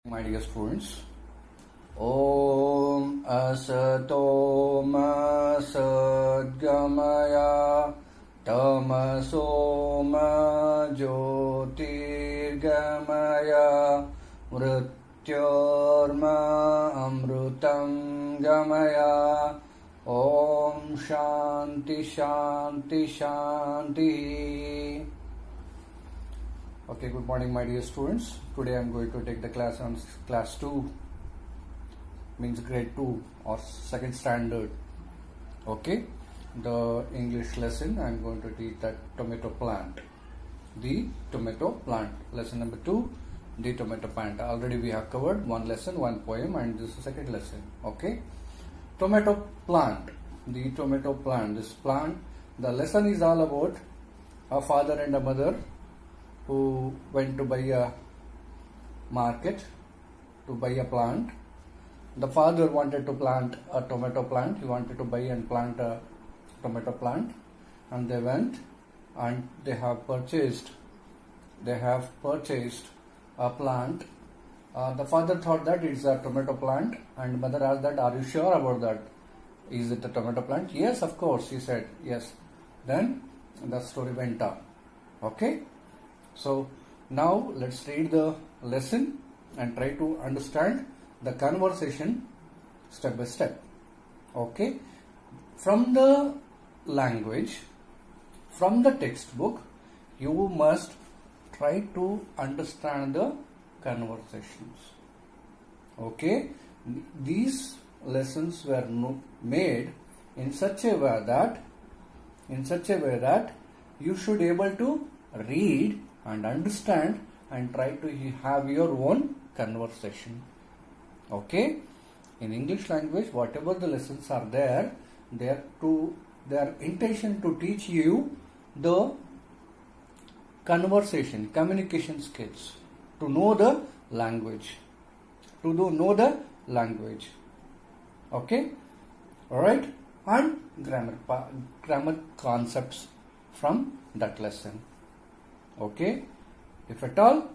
My dear students, Om Asato Ma Sadgamaya Tamaso Ma Jyotirgamaya Mrityorma Amrutam Gamaya Om Shanti Shanti Shanti. Okay, good morning, my dear students. Today I am going to take the class on class 2, means grade 2 or second standard. Okay, the English lesson I am going to teach that tomato plant. The tomato plant. Lesson number 2, the tomato plant. Already we have covered one lesson, one poem, and this is the second lesson. Okay, tomato plant. The tomato plant. This plant. The lesson is all about a father and a mother who went to buy a market to buy a plant. The father wanted to plant a tomato plant. He wanted to buy and plant a tomato plant, and they went and they have purchased a plant. The father thought that it's a tomato plant, and mother asked that, "Are you sure about that? Is it a tomato plant?" "Yes, of course," he said. "Yes." Then the story went on. Okay. So now let's read the lesson and try to understand the conversation step by step. Okay. From the language, from the textbook, you must try to understand the conversations. Okay. These lessons were made in such a way that you should able to read and understand and try to have your own conversation. Okay, in English language, whatever the lessons are there, their intention to teach you the conversation, communication skills, to know the language, Okay, all right, and grammar concepts from that lesson. Okay, if at all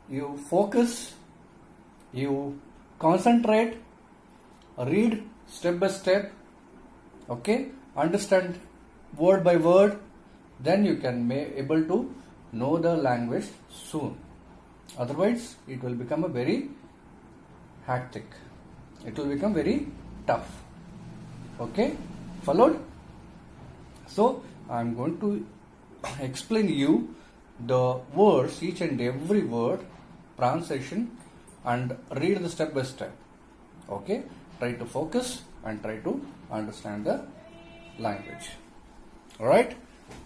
you focus, you concentrate, read step by step, okay, understand word by word, then you can be able to know the language soon. Otherwise, it will become a very hectic. It will become very tough. Okay, followed? So, I am going to explain you the words, each and every word, pronunciation, and read the step by step. Okay, try to focus and try to understand the language. Alright,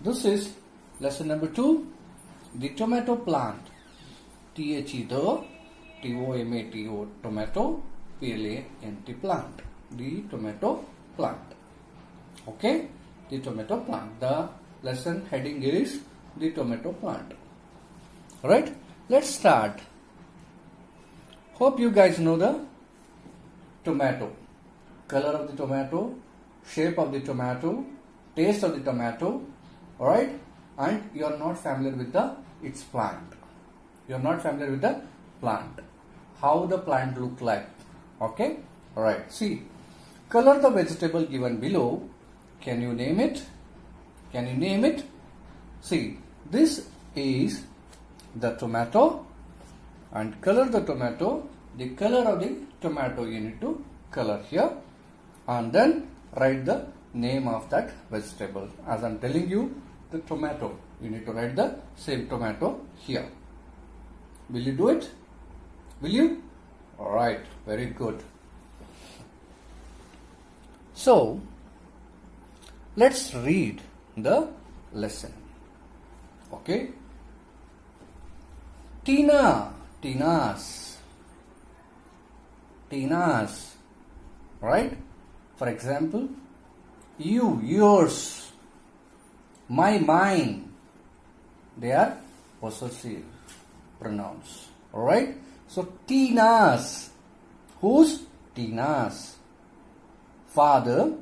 this is lesson number 2, the tomato plant. T-H-E the, T-O-M-A-T-O, tomato, P-L-A-N-T, plant. The tomato plant. Okay, the tomato plant. The lesson heading is the tomato plant. Alright, let's start. Hope you guys know the tomato. Color of the tomato, shape of the tomato, taste of the tomato. Alright, and you are not familiar with its plant. You are not familiar with the plant. How the plant look like. Okay, alright, see. Color the vegetable given below. Can you name it? Can you name it? See, this is the tomato, and color the tomato. The color of the tomato you need to color here, and then write the name of that vegetable. As I am telling you, the tomato, you need to write the same tomato here. Will you do it? Will you? Alright, very good. So, let's read the lesson. Okay. Tinas. Right? For example, you, yours, mine. They are possessive pronouns. Alright? So, Tinas. Whose? Tinas. Father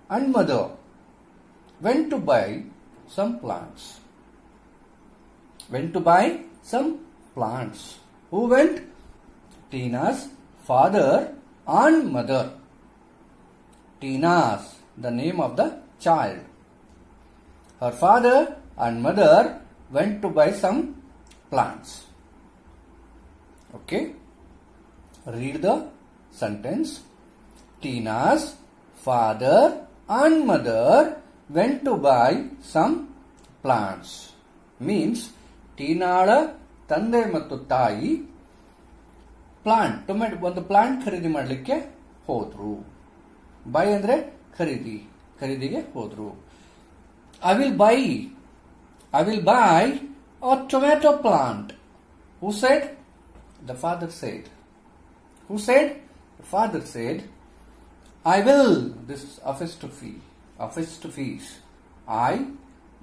and mother went to buy some plants. Who went? Tina's father and mother. Tina's, the name of the child. Her father and mother went to buy some plants. Okay. Read the sentence. Tina's father and mother went to buy some plants. Means ಟೀನಾಳ ತಂದೆ ಮತ್ತು ತಾಯಿ ಒಂದು plant ಖರೀದಿ ಮಾಡಲಿಕ್ಕೆ ಹೋದ್ರು. By ಅಂದ್ರೆ ಖರೀದಿಗೆ ಹೋದ್ರು. I will buy a tomato plant. Who said? The father said. Who said? The father said. I will. This is apostrophes. I,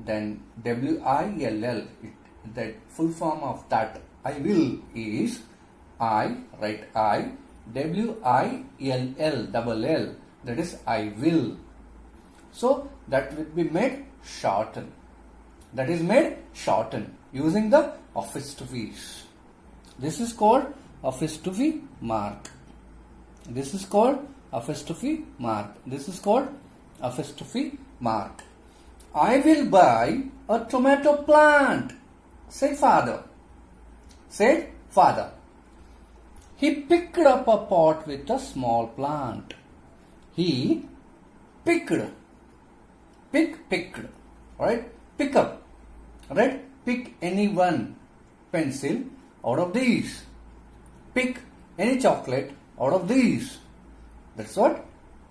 then W-I-L-L. The full form of that I will is I, write I, W-I-L-L, double L. That is I will. So that will be made shorten. That is made shorten using the apostrophes. This is called apostrophe mark. This is called apostrophe mark. This is called apostrophe mark. I will buy a tomato plant. Say father. Said father. He picked up a pot with a small plant. He picked. Alright? Pick up. Alright? Pick any one pencil out of these. Pick any chocolate out of these. That's what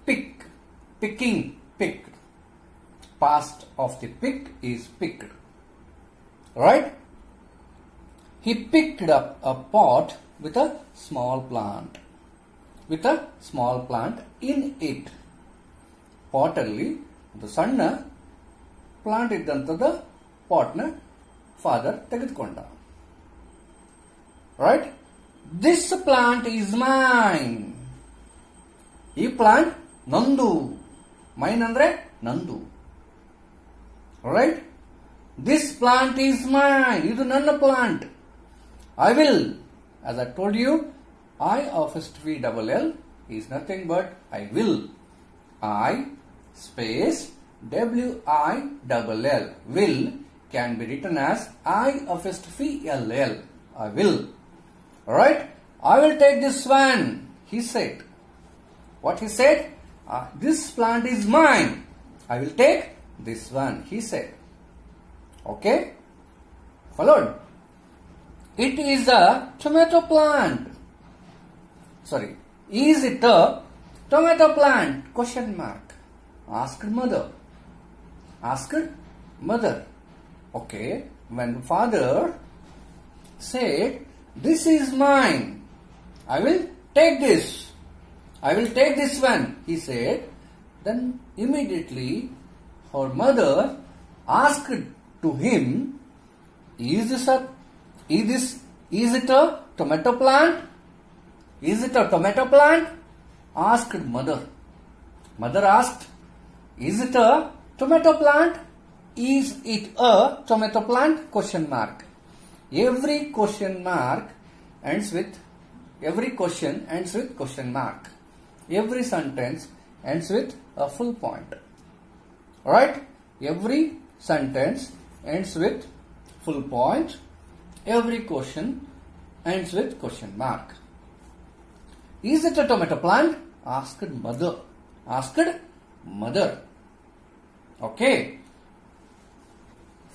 pick. Picking. Picked. Past of the pick is picked. Right? He picked up a pot with a small plant. With a small plant in it. Pot alli the ಸಣ್ಣ plant ಇದ್ದಂಥದ ಪಾಟ್ನ father ತೆಗೆದುಕೊಂಡ. Right? This plant is mine. ಈ plant ನಂದು. Main ಅಂದ್ರೆ ನಂದು. Right? This plant is mine. ಇದು ನನ್ನ plant. I will. As I told you, I apostrophe double L is nothing but I will. I space W-I double L. Will can be written as I apostrophe L-L. I will. Alright? I will take this one. He said. What he said? This plant is mine. I will take this one. He said. Okay? Followed? It is a tomato plant. Sorry. Is it a tomato plant? Question mark. Asked mother. Asked mother. Okay. When father said, this is mine. I will take this. I will take this one. He said. Then immediately her mother asked to him, is it a tomato plant? Is it a tomato plant? Asked mother. Mother asked, is it a tomato plant? Is it a tomato plant? Question mark. Every question ends with question mark. Every sentence ends with a full point. Alright? Every sentence ends with full point. Every question ends with question mark. Is it a tomato plant? Asked mother. Asked mother. Okay.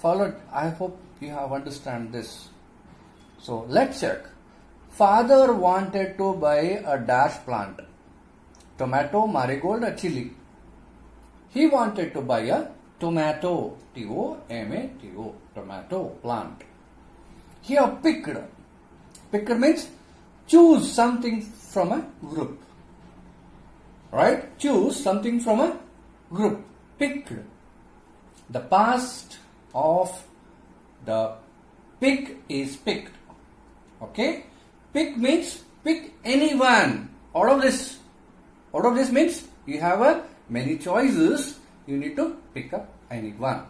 Followed. I hope you have understand this. So let's check. Father wanted to buy a dash plant. Tomato, marigold, or chili. He wanted to buy a tomato. T-O-M-A-T-O. Tomato plant. Here picked. Picked means choose something from a group. Right? Choose something from a group. Picked. The past of the pick is picked. Okay? Pick means pick anyone. Out of this means you have many choices. You need to pick up anyone.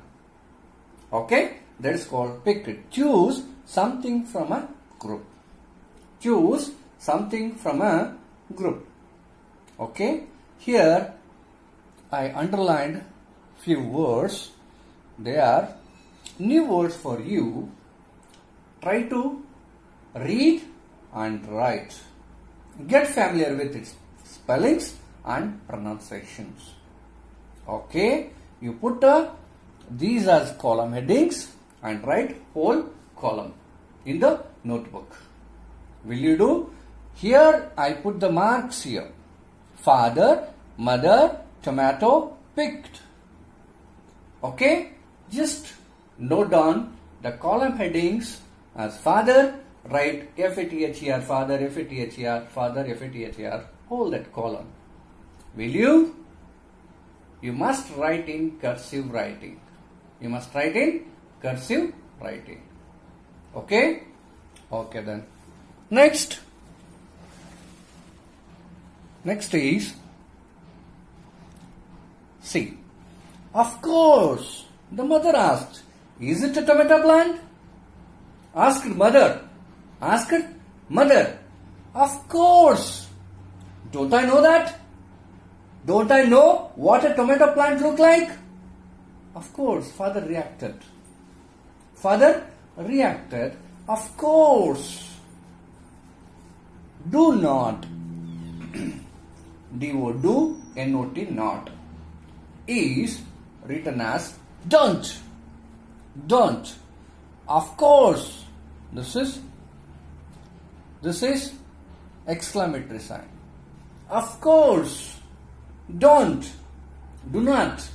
Okay? That is called picked. Choose something from a group. choose something from a group. Okay, here I underlined few words. They are new words for you. Try to read and write. Get familiar with its spellings and pronunciations. Okay, you put these as column headings and write whole column in the notebook. Will you do? Here I put the marks here. Father, mother, tomato, picked. Okay, just note down the column headings as father, write F-A-T-H-E-R, father, F-A-T-H-E-R, father, F-A-T-H-E-R, hold that column. Will you? You must write in cursive writing. You must write in cursive writing. Okay? Okay then. Next is C. Of course, the mother asked, is it a tomato plant? Asked mother. Of course. Don't I know that? Don't I know what a tomato plant look like? Of course, father reacted. Of course. Do not. D-O, N-O-T, not. Is written as don't. Of course. This is exclamatory sign. Of course. Don't. Do not.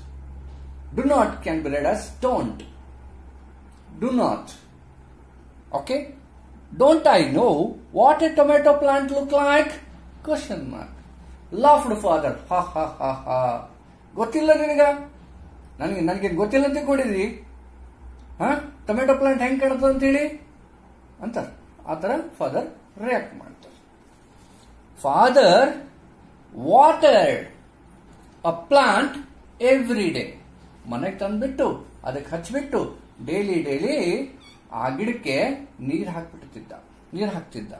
Do not can be read as don't. Do not. Okay? Don't I know what a tomato plant look like? Question mark. Laughed father. Ha ha ha ha. ಗೊತ್ತಿಲ್ಲ ನಿನಗ ನನಗೆ ಗೊತ್ತಿಲ್ಲ ಅಂತ ಕೊಡಿದ್ರಿ tomato plant ಹೆಂಗ್ ಕಾಣುತ್ತೆ ಅಂತೇಳಿ ಅಂತಾರೆ. ಆ ಥರ ಫಾದರ್ ರಿಯಾಕ್ಟ್ ಮಾಡ್ತಾರೆ. Father watered a plant every day. ಮನೆಗೆ ತಂದ್ಬಿಟ್ಟು ಅದಕ್ಕೆ ಹಚ್ಬಿಟ್ಟು ಡೈಲಿ ಆ ಗಿಡಕ್ಕೆ ನೀರು ಹಾಕ್ತಿದ್ದ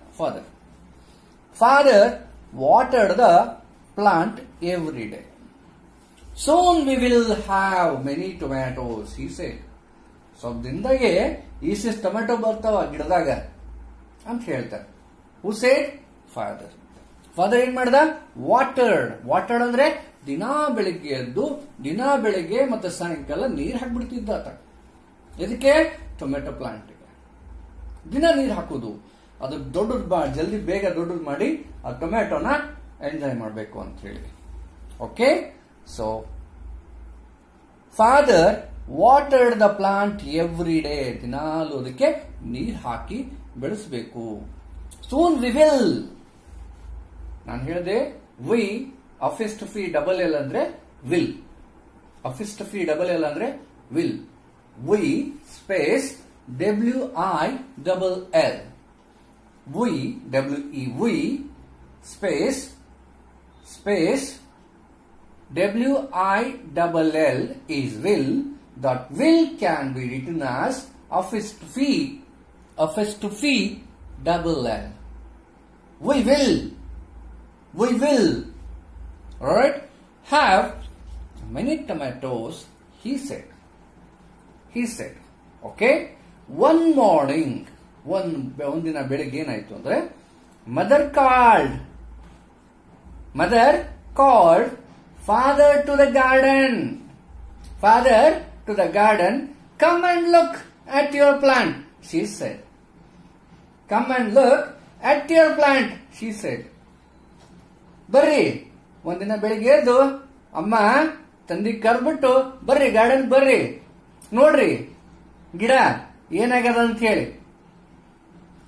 father watered the plant every day. Soon we will have many tomatoes, he said. ಸ್ವಲ್ಪ ದಿನದಾಗೆ ಈಸಿಸ್ ಟೊಮೆಟೊ ಬರ್ತಾವ ಗಿಡದಾಗ ಅಂತ ಹೇಳ್ತಾರೆ. Who said? Father. ಫಾದರ್ ಏನ್ ಮಾಡ್ದ? ವಾಟರ್ಡ್ ಅಂದ್ರೆ ದಿನಾ ಬೆಳಿಗ್ಗೆ ಮತ್ತೆ ಸಾಯಂಕಾಲ ನೀರ್ ಹಾಕ್ಬಿಡ್ತಿದ್ದ ಆತ. ಇದಕ್ಕೆ ಟೊಮೆಟೊ ಪ್ಲಾಂಟ್ಗೆ ದಿನ ನೀರ್ ಹಾಕುದು, ಅದು ಜಲ್ದಿ ಬೇಗ ದೊಡ್ಡದು ಮಾಡಿ ಆ ಟೊಮೆಟೊನ ಎಂಜಾಯ್ ಮಾಡಬೇಕು ಅಂತ ಹೇಳಿ. Okay, so father watered the plant every day. ದಿನಾಲು ಅದಕ್ಕೆ ನೀರ್ ಹಾಕಿ ಬೆಳೆಸಬೇಕು. Soon we will. ನಾನು ಹೇಳಿದೆ ವಿ ಅಫಿಸ್ಟಫಿ ಡಬಲ್ ಎಲ್ ಅಂದ್ರೆ ವಿಲ್. ಅಫಿಸ್ಟಫಿ ಡಬಲ್ ಎಲ್ ಅಂದ್ರೆ will. We space WILL. We WE space WILL is will. That will can be written as apostrophe double L. We will, alright, have many tomatoes, he said. Okay, one morning, ಒಂದಿನ ಬೆಳಿಗ್ಗೆ ಏನಾಯ್ತು ಅಂದ್ರೆ mother called father to the garden. Come and look at your plant, she said. Come and look at your plant, she said. ಬರ್ರಿ, ಒಂದಿನ ಬೆಳಿಗ್ಗೆ ಎದ್ದು ಅಮ್ಮ ತಂದಿ ಕರ್ಬಿಟ್ಟು ಬರ್ರಿ ಗಾರ್ಡನ್ ಬರ್ರಿ, ನೋಡ್ರಿ ಗಿಡ ಏನಾಗ್ಯದ ಅಂತ ಹೇಳಿ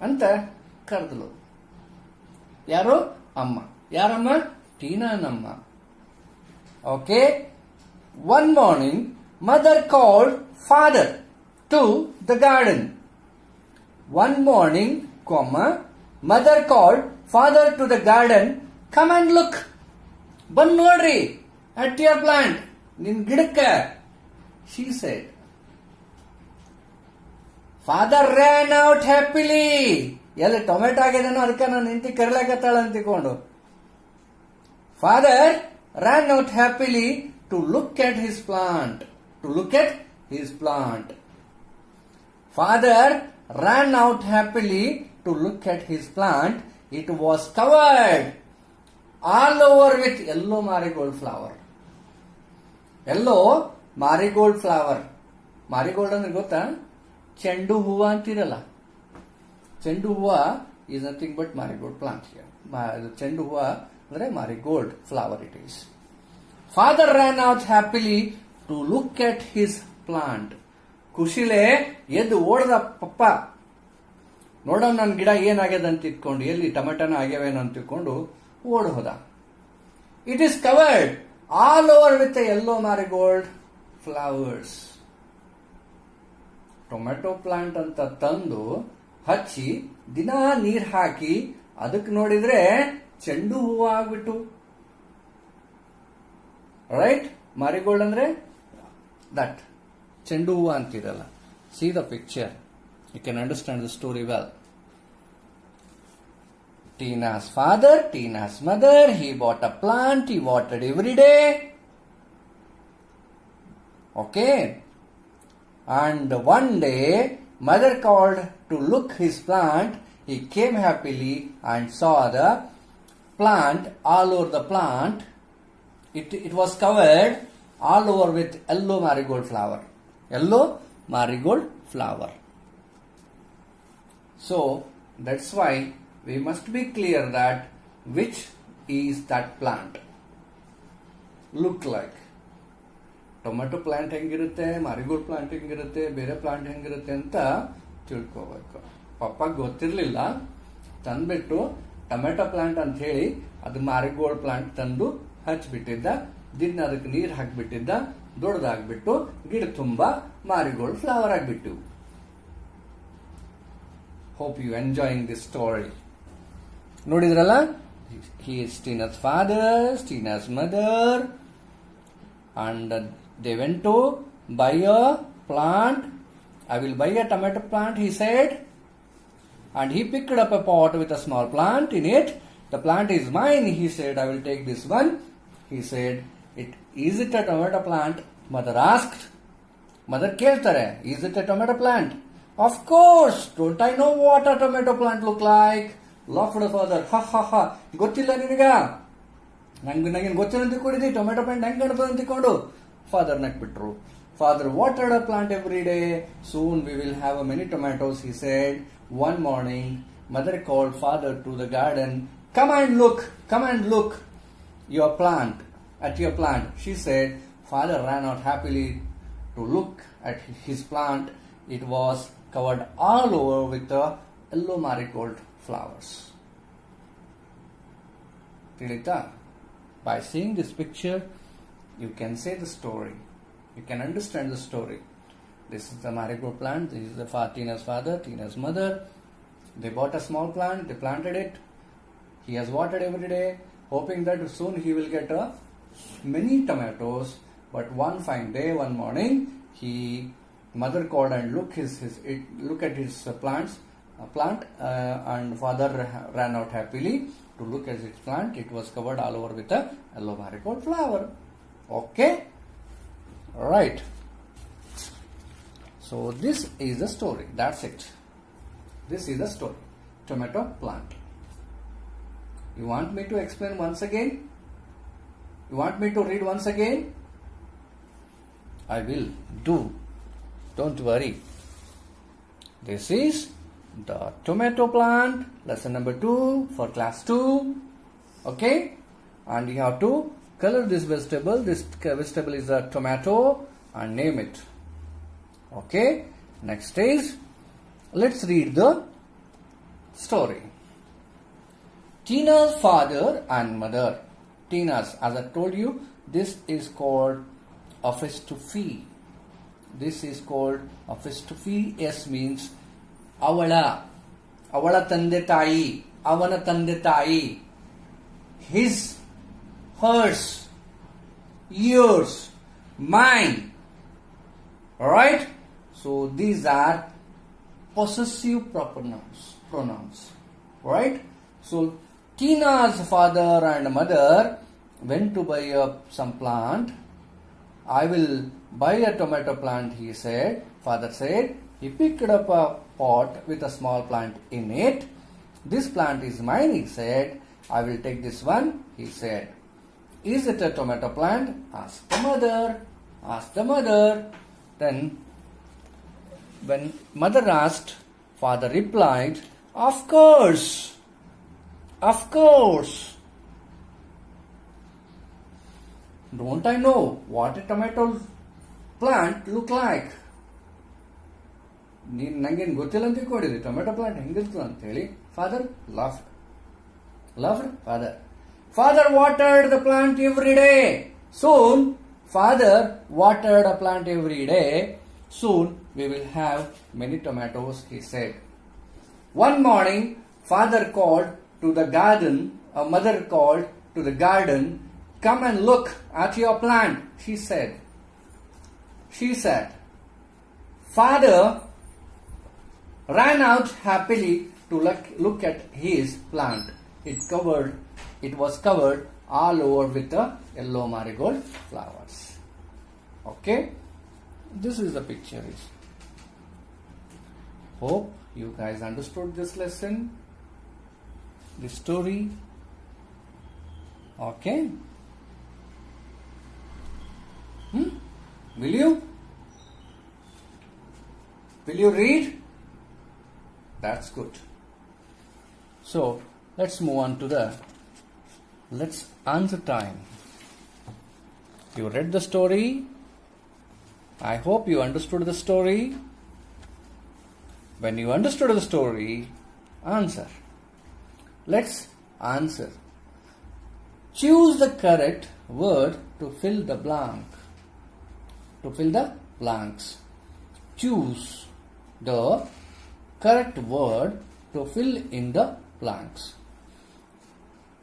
ಅಂತ ಕರೆದಲು. ಯಾರು? ಅಮ್ಮ. ಯಾರಮ್ಮ? ಟೀನಾನಮ್ಮ. Okay. One morning, mother called father to the garden. One morning, mother called father to the garden. Come and look. ಬಂದ್ ನೋಡ್ರಿ at your plant. ನಿನ್ ಗಿಡಕ್ಕ, she said. Father ran out happily ಎಲ್ಲಿ ಟೊಮೆಟೊ ಆಗಿದೇನೋ ಅದಕ್ಕೆ ನಾನು ಹೆಂಡತಿ ಕರಿಲಾಕತ್ತಾಳ ಅಂತ ತಿಳ್ಕೊಂಡು. Father ran out happily to look at his plant. To look at his plant. Father ran out happily to look at his plant. It was covered all over with yellow marigold flower. Yellow marigold flower. Marigold ಅಂದ್ರೆ ಗೊತ್ತಾ? ಚೆಂಡು ಹೂವ ಅಂತಿರಲ್ಲ. ಚೆಂಡು ಹೂವ is nothing but marigold plant here. ಚೆಂಡು ಹೂವ ಅಂದ್ರೆ marigold flower it is. Father ran out happily to look at his plant. ಖುಷಿಲೇ ಎದ್ದು ಓಡ್ದ ಪಪ್ಪ. ನೋಡೋ ನನ್ನ ಗಿಡ ಏನಾಗ್ಯದ ಅಂತ ಇಟ್ಕೊಂಡು, ಎಲ್ಲಿ ಟೊಮೆಟೊನ ಆಗ್ಯಾವೇನೋ ಅಂತ ಇಟ್ಕೊಂಡು ಓಡ್ ಹೋದ. It is covered all over with yellow marigold flowers. Tomato plant ಅಂತ ತಂದು ಹಚ್ಚಿ ದಿನಾ ನೀರ್ ಹಾಕಿ ಅದಕ್ಕೆ ನೋಡಿದ್ರೆ ಚೆಂಡು ಹೂವು ಆಗ್ಬಿಟ್ಟು. ರೈಟ್, ಮಾರಿಗೋಲ್ಡ್ ಅಂದ್ರೆ ದಟ್ ಚೆಂಡು ಹೂವು ಅಂತಿರಲ್ಲ. See the picture, you can understand the story well. Tina's father, Tina's mother, he bought a plant, he watered every day. Okay. And one day, mother called to look his plant. He came happily and saw the plant, all over the plant. It was covered all over with yellow marigold flower. Yellow marigold flower. So, that's why we must be clear that which is that plant look like. Tomato plant ಹೆಂಗಿರುತ್ತೆ, marigold plant ಹೆಂಗಿರುತ್ತೆ, ಬೇರೆ plant ಹೆಂಗಿರುತ್ತೆ ಅಂತ ತಿಳ್ಕೋಬೇಕು. ಪಪ್ಪ ಗೊತ್ತಿರ್ಲಿಲ್ಲ, ತಂದ್ಬಿಟ್ಟು tomato plant ಅಂತ ಹೇಳಿ ಅದು ಮಾರಿಗೋಲ್ಡ್ ಪ್ಲಾಂಟ್ ತಂದು ಹಚ್ಬಿಟ್ಟಿದ್ದ. ದಿನ ಅದಕ್ಕೆ ನೀರು ಹಾಕ್ಬಿಟ್ಟಿದ್ದ, ದೊಡ್ಡದಾಗ್ಬಿಟ್ಟು ಗಿಡ ತುಂಬಾ ಮಾರಿಗೋಲ್ಡ್ ಫ್ಲವರ್ ಆಗ್ಬಿಟ್ಟು. Hope you enjoying this story. ನೋಡಿದ್ರಲ್ಲ, he is Tina's father, Tina's mother, and they went to buy a plant. I will buy a tomato plant, he said, and he picked up a pot with a small plant in it. The plant is mine, he said. I will take this one. He said, is it a tomato plant? Mother asked. Mother ಕೇಳ್ತಾರೆ, is it a tomato plant? Of course, don't I know what a tomato plant look like? Laughed father. Ha ha ha. ಗೊತ್ತಿಲ್ಲ ನಿನಗ? ನಂಗೇನು ಗೊತ್ತಿಲ್ಲ ಅಂತ ತಿಳ್ಕೊಂಡಿದ್ದಿ tomato plant ಹೆಂಗ್ ಕಾಣ್ತದೆ ಅಂತ ತಿಳ್ಕೊಂಡು. Father ನಕ್ಬಿಟ್ರು. Father watered a plant every day. Soon we will have many tomatoes, he said. One morning, mother called father to the garden. Come and look your plant, at your plant. She said. Father ran out happily to look at his plant. It was covered all over with the yellow marigold flowers. ತಿಳಿತಾ? By seeing this picture, you can say the story. You can understand the story. This is the marigold plant. This is the Tina's father, Tina's mother. They bought a small plant. They planted it. He has watered every day, hoping that soon he will get many tomatoes. But one fine day, one morning, mother called and look at his plant, and father ran out happily to look at his plant. It was covered all over with a yellow marigold flower. Okay, all right. So this is the story. That's it. This is the story. Tomato plant. You want me to explain once again? You want me to read once again? I will do. Don't worry. This is the tomato plant, lesson number 2 for class 2. Okay? And you have to color this vegetable. This vegetable is a tomato and name it. Okay? Next is, let's read the story. Tina's father and mother. Tina's, as I told you, this is called a fish to feed. This is called a fish to feed. S means ಅವಳ ತಂದೆ ತಾಯಿ, ಅವನ ತಂದೆ ತಾಯಿ. His, hers, yours, mine. Alright? So these are possessive proper nouns. pronouns. Right? So Tina's father and mother went to buy some plant. I will buy a tomato plant, he said. Father said. He picked up a pot with a small plant in it. This plant is mine, he said. I will take this one, he said. Is it a tomato plant? Asked the mother. Asked the mother. Then, when mother asked, father replied, of course. Of course. Don't I know what a tomato plant look like? ನಂಗೇನು ಗೊತ್ತಿಲ್ಲ ಅಂತ ತಿಳ್ಕೊಂಡಿದ್ದೆ tomato plant ಹೆಂಗಿರ್ತದೆ ಅಂತ ಹೇಳಿ father laughed father watered the plant every day soon father watered a plant every day soon we will have many tomatoes he said one morning father called to the garden mother called to the garden come and look at your plant, she said. Father ran out happily to look at his plant. It was covered all over with the yellow marigold flowers. Okay? This is the picture. Hope you guys understood this lesson, this story. Okay? Will you read? That's good. So let's move on to let's answer time. You read the story. I hope you understood the story. When you understood the story, answer. Let's answer. Choose the correct word to fill the blank. To fill the blanks. Choose the correct word to fill in the blanks.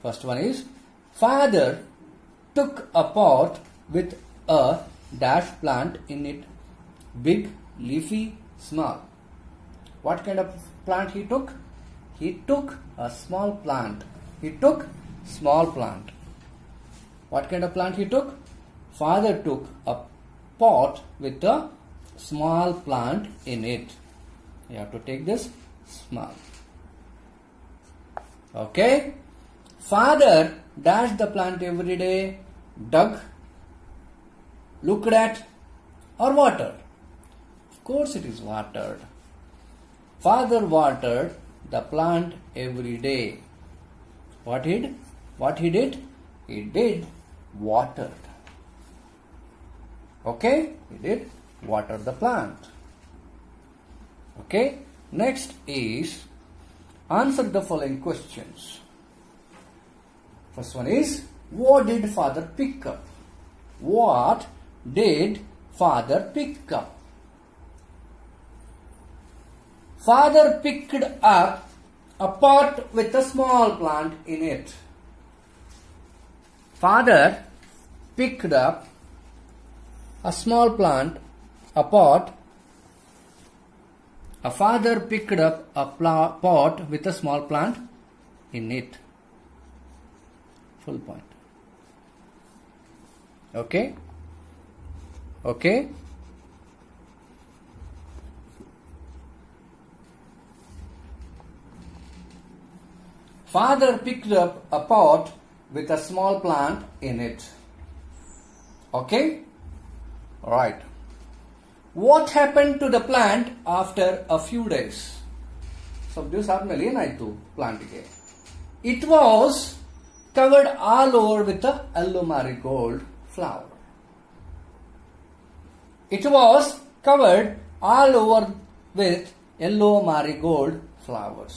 First one is, father took a pot with a dash plant in it. Big, leafy, small. What kind of plant he took? He took a small plant. Small plant. What kind of plant he took? Father took a pot with a small plant in it. You have to take this small. Okay? Father dashed the plant every day, dug, looked at, or watered. Of course it is watered. Father watered the plant every day. What he did? He did watered. Okay? He did water the plant. Okay? Next is, answer the following questions. First one is, what did father pick up? What did father pick up? Father picked up a pot with a small plant in it. Father picked up a small plant, a pot. A father picked up a pot with a small plant in it. Full point. Okay? Okay? Father picked up a pot with a small plant in it. Okay? Alright. What happened to the plant after a few days? Some days ಆದ್ಮೇಲೆ ಏನಾಯ್ತು ಪ್ಲಾಂಟ್ಗೆ? It was covered all over with a yellow marigold flower. It was covered all over with yellow marigold flowers.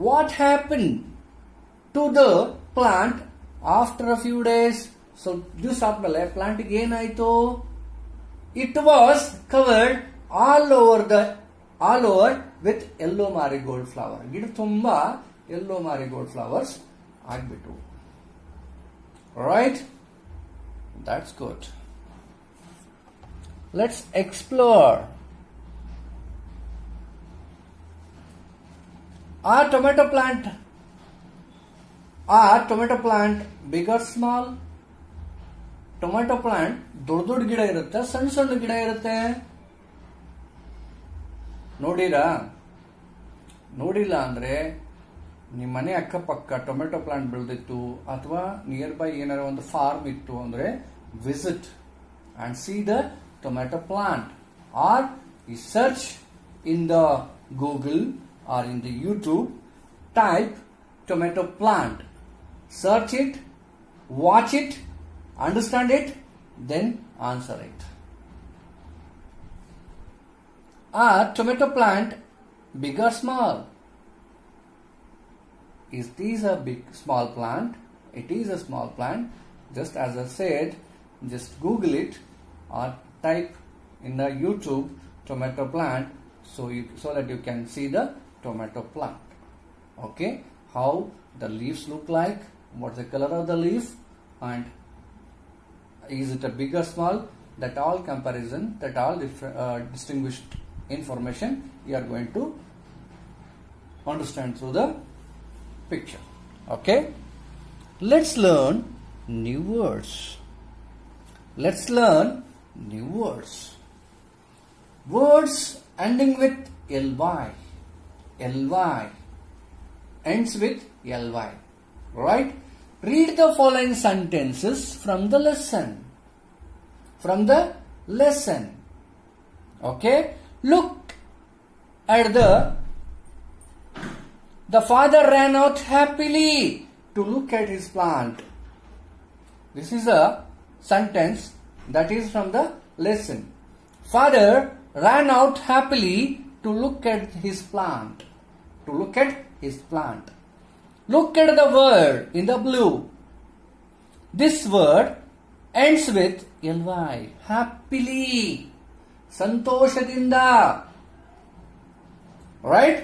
What happened to the plant after a few days? So this ಆದ್ಮೇಲೆ ಪ್ಲಾಂಟ್ಗೆ ಏನಾಯ್ತು? It was covered all over with yellow marigold flower. ಗಿಡ ತುಂಬಾ yellow marigold flowers ಆಗ್ಬಿಟ್ಟು. Right? That's good. Let's explore. Are tomato plant big or small? Tomato plant ದೊಡ್ಡ ದೊಡ್ಡ ಗಿಡ ಇರುತ್ತೆ, ಸಣ್ಣ ಸಣ್ಣ ಗಿಡ ಇರುತ್ತೆ. ನೋಡಿಲ್ಲ ಅಂದ್ರೆ ನಿಮ್ಮ ಮನೆ ಅಕ್ಕಪಕ್ಕ ಟೊಮೆಟೊ ಪ್ಲಾಂಟ್ ಬೆಳೆದಿತ್ತು ಅಥವಾ ನಿಯರ್ ಬೈ ಏನಾರ ಒಂದು ಫಾರ್ಮ್ ಇತ್ತು ಅಂದ್ರೆ visit and see the tomato plant, or ಈ search in the Google or in the YouTube, type tomato plant, search it, watch it, understand it, then answer it. Are tomato plant big or small? Is this a small plant? It is a small plant. Just as I said, just Google it or type in the YouTube tomato plant so that you can see the tomato plant. Okay, how the leaves look like, what's the color of the leaf, and is it a big or small? That all comparison, that all distinguished information you are going to understand through the picture. Okay, let's learn new words. Words ending with ly. Ends with ly, right? Read the following sentences from the lesson. Okay, look at the father ran out happily to look at his plant. This is a sentence that is from the lesson. Father ran out happily to look at his plant. Look at the word in the blue. This word ends with ly. Happily. Santoshadinda. Right?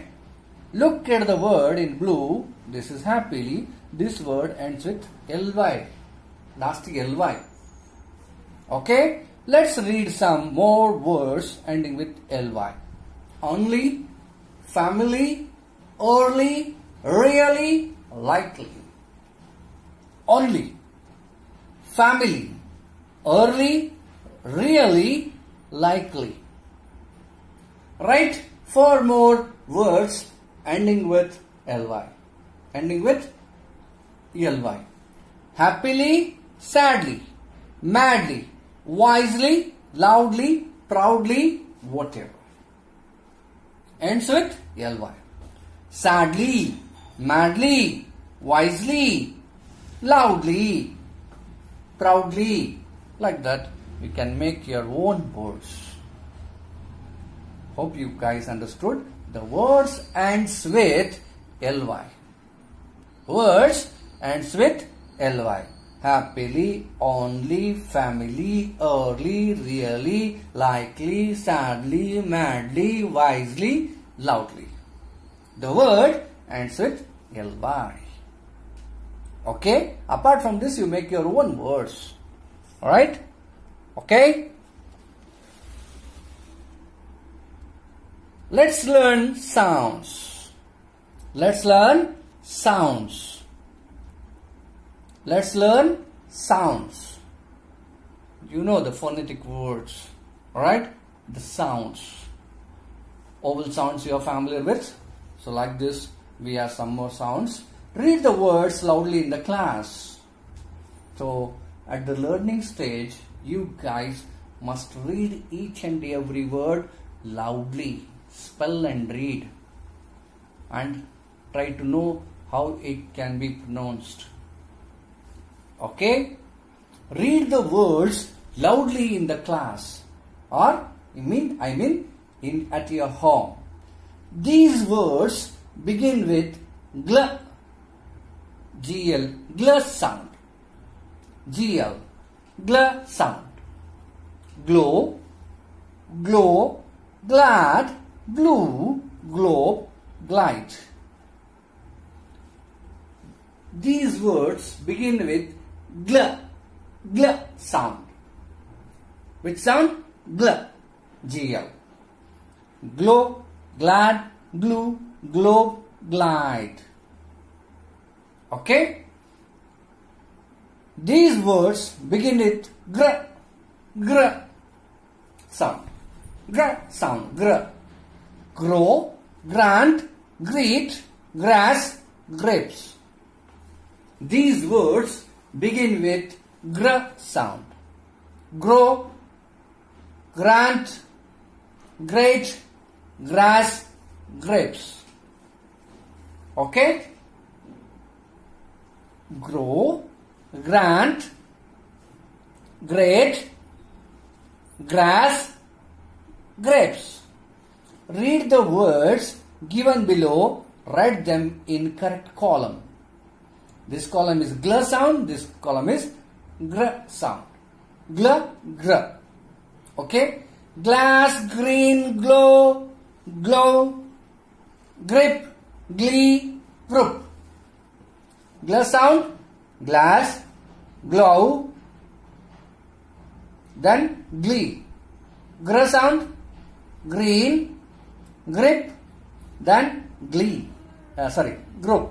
Look at the word in blue. This is happily. This word ends with ly. Last ly. Okay? Let's read some more words ending with ly. Only, family, early, really, likely. Only, family, early, really, likely. Write 4 more words ending with ly. Happily, sadly, madly, wisely, loudly, proudly, whatever. Ends with ly. Sadly, madly, wisely, loudly, proudly. Like that, you can make your own words. Hope you guys understood. The words ends with ly. Happily, only, family, early, really, likely, sadly, madly, wisely, loudly. The word ends with ly. Okay? Apart from this, you make your own words. Alright? Okay? Let's learn sounds. You know the phonetic words. Alright? The sounds. Vowel sounds you are familiar with. So like this, we have some more sounds. Read the words loudly in the class. So at the learning stage, you guys must read each and every word loudly. Spell and read. And try to know how it can be pronounced. Okay? Read the words loudly in the class. Or, I mean at your home. These words begin with gl, gl, gl sound. Gl, gl sound. Glow, glow, glad, blue, globe, glide. These words begin with gl, gl sound. Which sound? Gl, gl. Glow, glad, glue, globe, glide. Okay? These words begin with gr sound. Gr sound. Gr. Grow, grant, greet, grass, grapes. These words begin with gr sound. Grow, grant, great, grass, grapes. Okay? Grow, grant, great, grass, grapes. Read the words given below, write them in correct column. This column is gl sound, this column is gr sound. Gl, gr. Okay? Glass, green, glow, glow, grip, glee, group. Gl sound, glass, glow, then glee. Gr sound, green, grip, then glee. Group.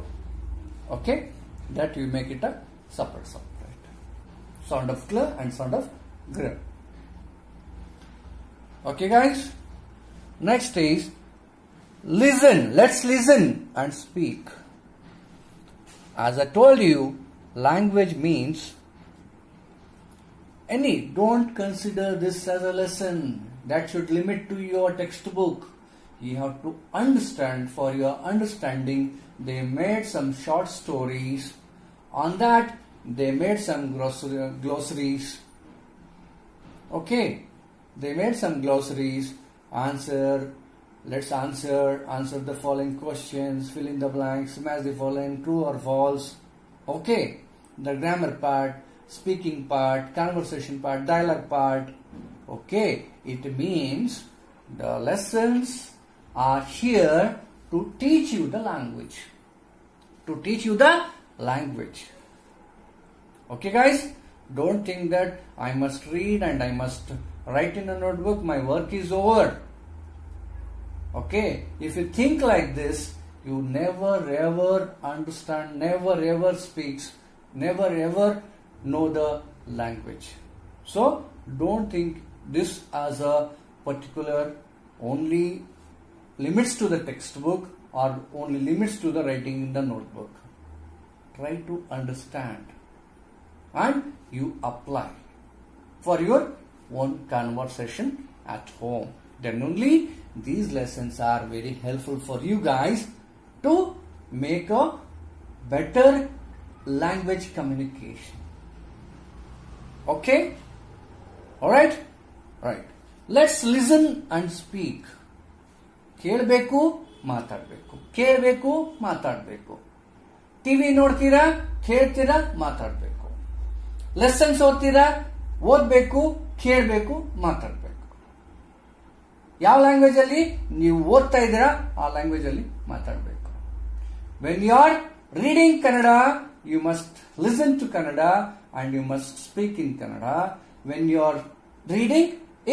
Okay? That you make it a separate sound. Right? Sound of gl and sound of gr. Okay, guys? Next is listen. Let's listen and speak. As I told you, language means any. Don't consider this as a lesson. That should limit to your textbook. You have to understand. For your understanding, they made some short stories. On that, they made some glossaries. Okay? They made some glossaries. Let's answer the following questions, fill in the blanks, match the following, true or false. Okay? The grammar part, speaking part, conversation part, dialogue part. Okay? It means the lessons are here to teach you the language. To teach you the language. Okay, guys? Don't think that I must read and I must write in a notebook, my work is over. Okay? If you think like this, you never ever understand, never ever speaks, never ever know the language. So, don't think this as a particular only limits to the textbook or only limits to the writing in the notebook. Try to understand and you apply for your own conversation at home. Then only these lessons are very helpful for you guys to make a better language communication. Okay? Alright? Right. Let's listen and speak. ಕೇಳಬೇಕು ಮಾತಾಡಬೇಕು ಕೇಳಬೇಕು ಮಾತಾಡಬೇಕು TV ನೋಡ್ತೀರಾ ಕೇಳ್ತೀರಾ ಮಾತಾಡಬೇಕು lessons ಓದ್ತೀರಾ ಓದಬೇಕು ಕೇಳಬೇಕು ಮಾತಾಡಬೇಕು ಯಾವ ಲ್ಯಾಂಗ್ವೇಜ್ ಅಲ್ಲಿ ನೀವು ಓದ್ತಾ ಇದ್ದೀರಾ ಆ ಲ್ಯಾಂಗ್ವೇಜ್ ಅಲ್ಲಿ ಮಾತಾಡಬೇಕು when you are reading Kannada you must listen to Kannada and you must speak in Kannada when you are reading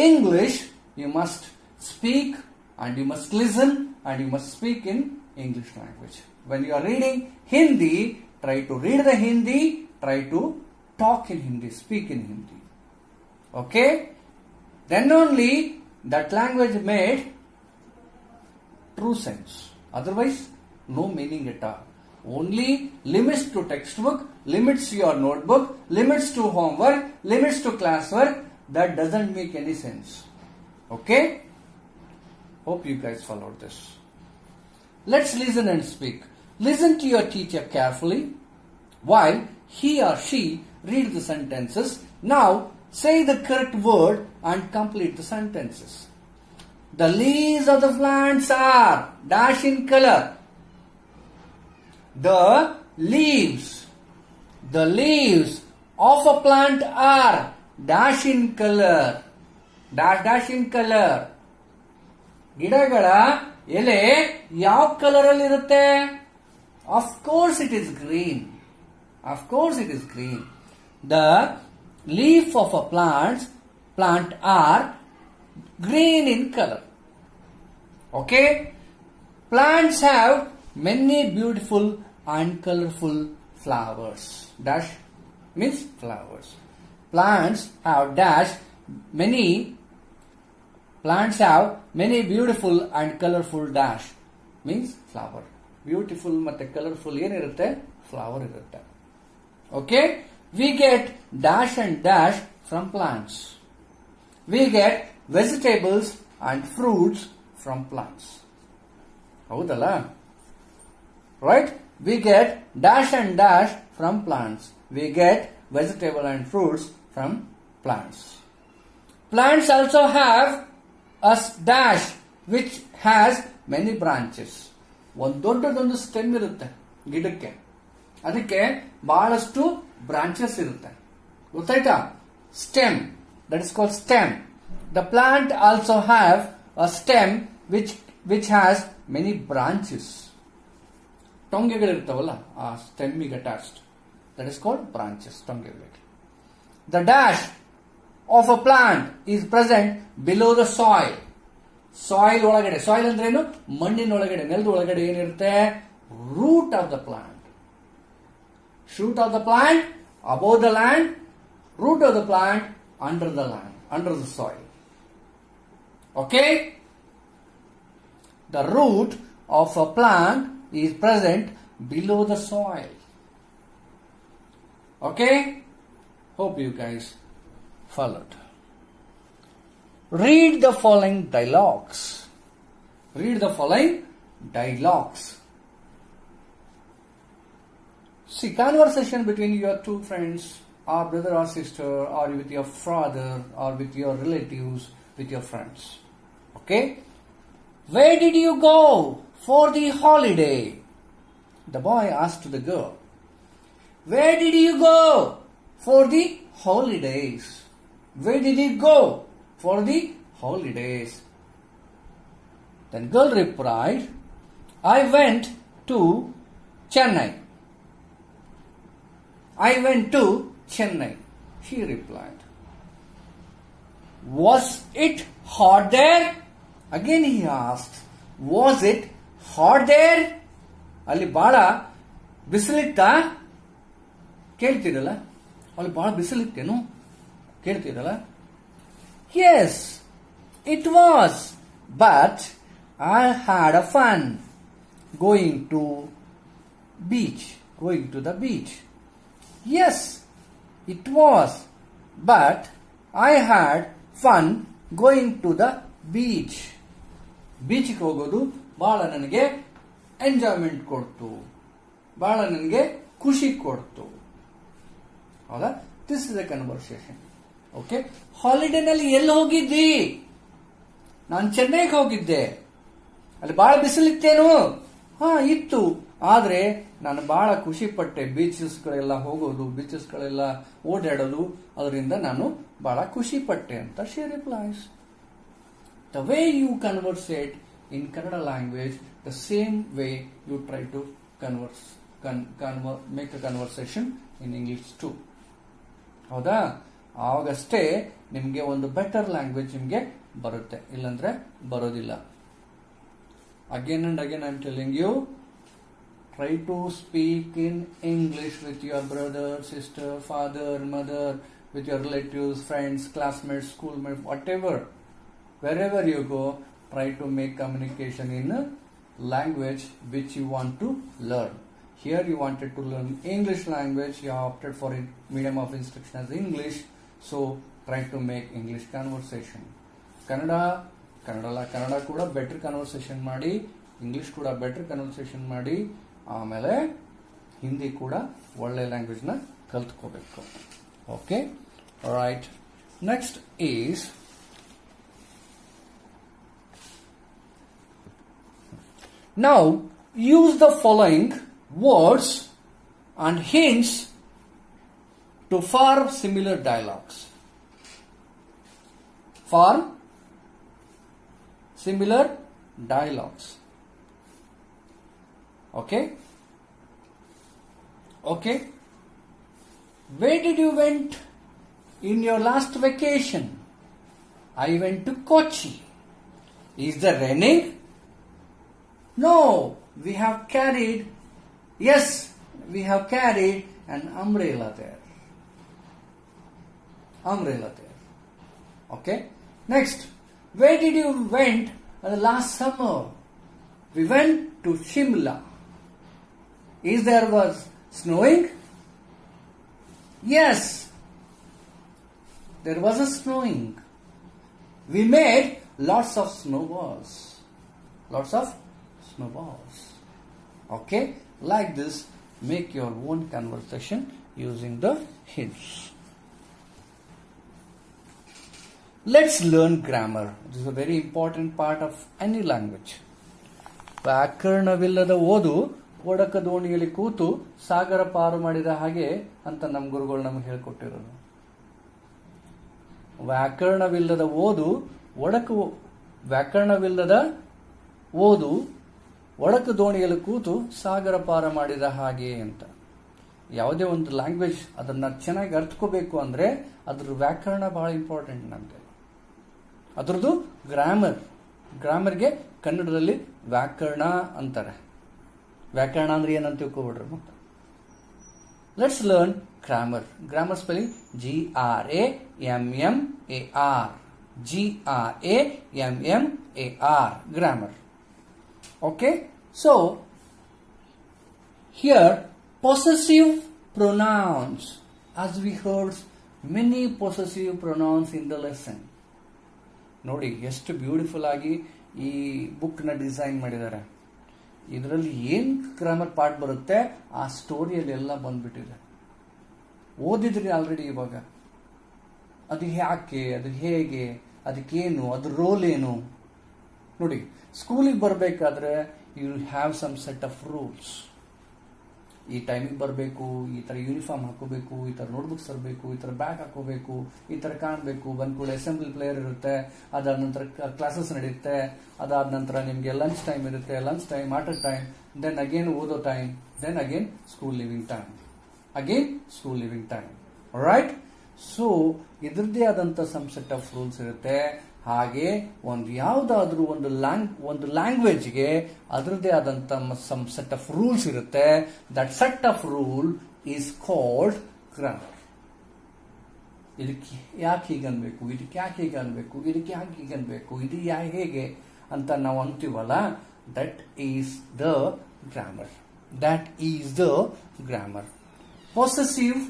English, you must speak and you must listen and you must speak in English language. When you are reading Hindi, try to read the Hindi, try to talk in Hindi, speak in Hindi. Okay? Then only that language made true sense. Otherwise, no meaning at all. Only limits to textbook, limits to your notebook, limits to homework, limits to classwork. That doesn't make any sense. Okay? Hope you guys followed this. Let's listen and speak. Listen to your teacher carefully while he or she reads the sentences. Now, say the correct word and complete the sentences. The leaves of the plants are dash in color. The leaves of a plant are dash in color. Dash in color. ಗಿಡಗಳ ಎಲೆ ಯಾವ colour ಅಲ್ಲಿ ಇರುತ್ತೆ? Of course it is green. Of course it is green. The leaf of a plant are green in color. Okay? Plants have many beautiful and colorful flowers. Dash means flowers. Plants have many beautiful and colorful dash means flower. Beautiful ಮತ್ತೆ colorful ಏನಿರುತ್ತೆ flower ಇರುತ್ತೆ. Okay? We get dash and dash from plants. We get vegetables and fruits from plants. ಹೌದಲ್ಲ? Right? We get dash and dash from plants. We get vegetable and fruits from plants. Plants also have a dash which has many branches. ಒಂದು ದೊಡ್ಡದೊಂದು stem ಇರುತ್ತೆ ಗಿಡಕ್ಕೆ, ಅದಕ್ಕೆ ಬಹಳಷ್ಟು branches ಇರುತ್ತೆ. ಗೊತ್ತಾಯ್ತಾ? Stem, that is called stem. The plant also have a stem which has many branches. ಟೊಂಗೆಗಳಿರ್ತಾವಲ್ಲ ಆ ಸ್ಟೆಮ್ಮಿಗೆ attached, that is called branches, ಟೊಂಗೆಗಳಿಗೆ. The dash of a plant is present below the soil. Soil ಒಳಗಡೆ, soil ಅಂದ್ರೆ ಏನು? ಮಣ್ಣಿನೊಳಗಡೆ, ನೆಲದ ಒಳಗಡೆ ಏನಿರುತ್ತೆ? Root of the plant. Shoot of the plant above the land, root of the plant under the land, under the soil. Okay? The root of a plant is present below the soil. Okay? Hope you guys followed. Read the following dialogues. Read the following dialogues. See, conversation between your two friends, or brother or sister, or with your father, or with your relatives, with your friends. Okay? Where did you go for the holiday? The boy asked the girl. Where did you go for the holidays? Where did you go for the holidays? Then girl replied, I went to Chennai. I went to Chennai, she replied. Was it hot there? Again he asked, was it hot there? ಅಲ್ಲಿ ಬಹಳ ಬಿಸಿಲಿತ್ತಾ? ಕೇಳ್ತೀರಲ್ಲ, ಅಲ್ಲಿ ಬಹಳ ಬಿಸಿಲಿತ್ತೇನು? ಕೇಳ್ತೀರಲ್ಲ? Yes, it was, but I had a fun going to the beach. Yes, it was, but I had fun going to the beach. ಬೀಚ್ಗೆ ಹೋಗೋದು ಬಹಳ ನನಗೆ enjoyment ಕೊಡ್ತು, ಬಹಳ ನನಗೆ ಖುಷಿ ಕೊಡ್ತು. ಹೌದಾ? This is a conversation. Okay? ಹಾಲಿಡೇನಲ್ಲಿ ಎಲ್ಲಿ ಹೋಗಿದ್ದಿ? ನಾನು ಚೆನ್ನೈಗೆ ಹೋಗಿದ್ದೆ. ಅಲ್ಲಿ ಬಹಳ ಬಿಸಿಲಿತ್ತೇನು? ಹಾ, ಇತ್ತು. ಆದ್ರೆ ನಾನು ಬಹಳ ಖುಷಿ ಪಟ್ಟೆ. ಬೀಚಸ್ಗಳೆಲ್ಲ ಹೋಗೋದು, ಬೀಚಸ್ಗಳೆಲ್ಲ ಓಡಾಡೋದು, ಅದರಿಂದ ನಾನು ಬಹಳ ಖುಷಿ ಪಟ್ಟೆ ಅಂತ she replies. The way you conversate in Kannada language, the same way you try to make a conversation in English too. ಹೌದಾ? ಆವಾಗಷ್ಟೇ ನಿಮಗೆ ಒಂದು ಬೆಟರ್ ಲ್ಯಾಂಗ್ವೇಜ್ ನಿಮಗೆ ಬರುತ್ತೆ, ಇಲ್ಲಾಂದ್ರೆ ಬರೋದಿಲ್ಲ. Again and again I am telling you, try to speak in English with your brother, sister, father, mother, with your relatives, friends, classmates, schoolmates, whatever. Wherever you go, try to make communication in a language which you want to learn. Here you wanted to learn English language, you have opted for it, medium of instruction as English, so try to make English conversation. Kannada ಕೂಡ better conversation ಮಾಡಿ, English ಕೂಡ better conversation ಮಾಡಿ, ಆಮೇಲೆ ಹಿಂದಿ ಕೂಡ ಒಳ್ಳೆ language ನ ಕಲ್ತ್ಕೋಬೇಕು. Okay, right. Next is now use the following words and hints to form similar dialogues. Form similar dialogues. Okay? Okay? Where did you went in your last vacation? I went to Kochi. Is there raining? No, we have carried, yes, we have carried an umbrella there. Umbrella there. Okay. Next, where did you went last summer? We went to Shimla. Is there was snowing? Yes, there was a snowing. We made lots of snowballs. Lots of snowballs. Okay, like this, make your own conversation using the hints. Let's learn grammar. This is a very important part of any language. ವ್ಯಾಕರಣವಿಲ್ಲದ ಓದು ಒಡಕ ದೋಣಿಯಲ್ಲಿ ಕೂತು ಸಾಗರ ಪಾರು ಮಾಡಿದ ಹಾಗೆ ಅಂತ ನಮ್ಮ ಗುರುಗಳು ನಮಗೆ ಹೇಳ್ಕೊಟ್ಟಿರೋದು. ವ್ಯಾಕರಣವಿಲ್ಲದ ಓದು ಒಡಕ ದೋಣಿಯಲ್ಲಿ ಕೂತು ಸಾಗರ ಪಾರ ಮಾಡಿದ ಹಾಗೆ ಅಂತ. ಯಾವುದೇ ಒಂದು ಲ್ಯಾಂಗ್ವೇಜ್ ಅದನ್ನ ಚೆನ್ನಾಗಿ ಅರ್ಥಕೋಬೇಕು ಅಂದ್ರೆ ಅದ್ರ ವ್ಯಾಕರಣ ಬಹಳ ಇಂಪಾರ್ಟೆಂಟ್ ನಮಗೆ. ಅದರದ್ದು ಗ್ರಾಮರ್ಗೆ ಕನ್ನಡದಲ್ಲಿ ವ್ಯಾಕರಣ ಅಂತಾರೆ. ವ್ಯಾಕರಣ ಅಂದ್ರೆ ಏನಂತ ತಿಳ್ಕೊಬಿಡ್ರಿ ಮತ್ತೆ. Let's learn grammar. Grammar spelling GRAMMAR. GRAMMAR. Grammar. Okay, so here possessive pronouns, as we heard many possessive pronouns in the lesson. ನೋಡಿ ಎಷ್ಟು ಬ್ಯೂಟಿಫುಲ್ ಆಗಿ ಈ ಬುಕ್ ನ ಡಿಸೈನ್ ಮಾಡಿದ್ದಾರೆ. ಇದರಲ್ಲಿ ಏನ್ ಗ್ರಾಮರ್ ಪಾರ್ಟ್ ಬರುತ್ತೆ ಆ ಸ್ಟೋರಿಯಲ್ಲಿ ಎಲ್ಲ ಬಂದ್ಬಿಟ್ಟಿದೆ. ಓದಿದ್ರಿ ಆಲ್ರೆಡಿ ಇವಾಗ. ಅದು ಯಾಕೆ, ಅದು ಹೇಗೆ, ಅದಕ್ಕೇನು, ಅದ್ರ ರೋಲ್ ಏನು. ನೋಡಿ, ಸ್ಕೂಲಿಗೆ ಬರಬೇಕಾದ್ರೆ you have some set of rules. ಈ ಟೈಮಿಗೆ ಬರಬೇಕು, ಈ ತರ ಯೂನಿಫಾರ್ಮ್ ಹಾಕೋಬೇಕು, ಈ ತರ ನೋಟ್ಬುಕ್ಸ್ ತರಬೇಕು, ಈ ತರ ಬ್ಯಾಗ್ ಹಾಕೋಬೇಕು, ಈ ತರ ಕಾಣಬೇಕು. ಬಂದ್ ಕೂಡ ಅಸೆಂಬ್ಲಿ ಪ್ಲೇಯರ್ ಇರುತ್ತೆ, ಅದಾದ ನಂತರ ಕ್ಲಾಸಸ್ ನಡೆಯುತ್ತೆ, ಅದಾದ ನಂತರ ನಿಮ್ಗೆ ಲಂಚ್ ಟೈಮ್ ಇರುತ್ತೆ, ಲಂಚ್ ಟೈಮ್, ಆಟದ ಟೈಮ್, ದೆನ್ ಅಗೇನ್ ಓದೋ time, then again school living time. Right. So ಇದ್ರದ್ದೇ ಆದಂತ ಸಮ್ ಸೆಟ್ ಆಫ್ ರೂಲ್ಸ್ ಇರುತ್ತೆ. ಹಾಗೆ ಒಂದು ಯಾವುದಾದ್ರೂ ಒಂದು ಲ್ಯಾಂಗ್ವೇಜ್ಗೆ ಅದರದ್ದೇ ಆದಂತ ಸಮ್ ಸೆಟ್ ಆಫ್ ರೂಲ್ಸ್ ಇರುತ್ತೆ. That set of rule is called grammar. ಇದಕ್ಕೆ ಯಾಕೆ ಹೀಗನ್ಬೇಕು, ಇದಕ್ಕೆ ಯಾಕೆ ಹೀಗನ್ಬೇಕು, ಇದಕ್ಕೆ ಯಾಕೆ ಹೀಗನ್ಬೇಕು, ಇದು ಹೇಗೆ ಅಂತ ನಾವು ಅಂತೀವಲ್ಲ, that is the grammar. Possessive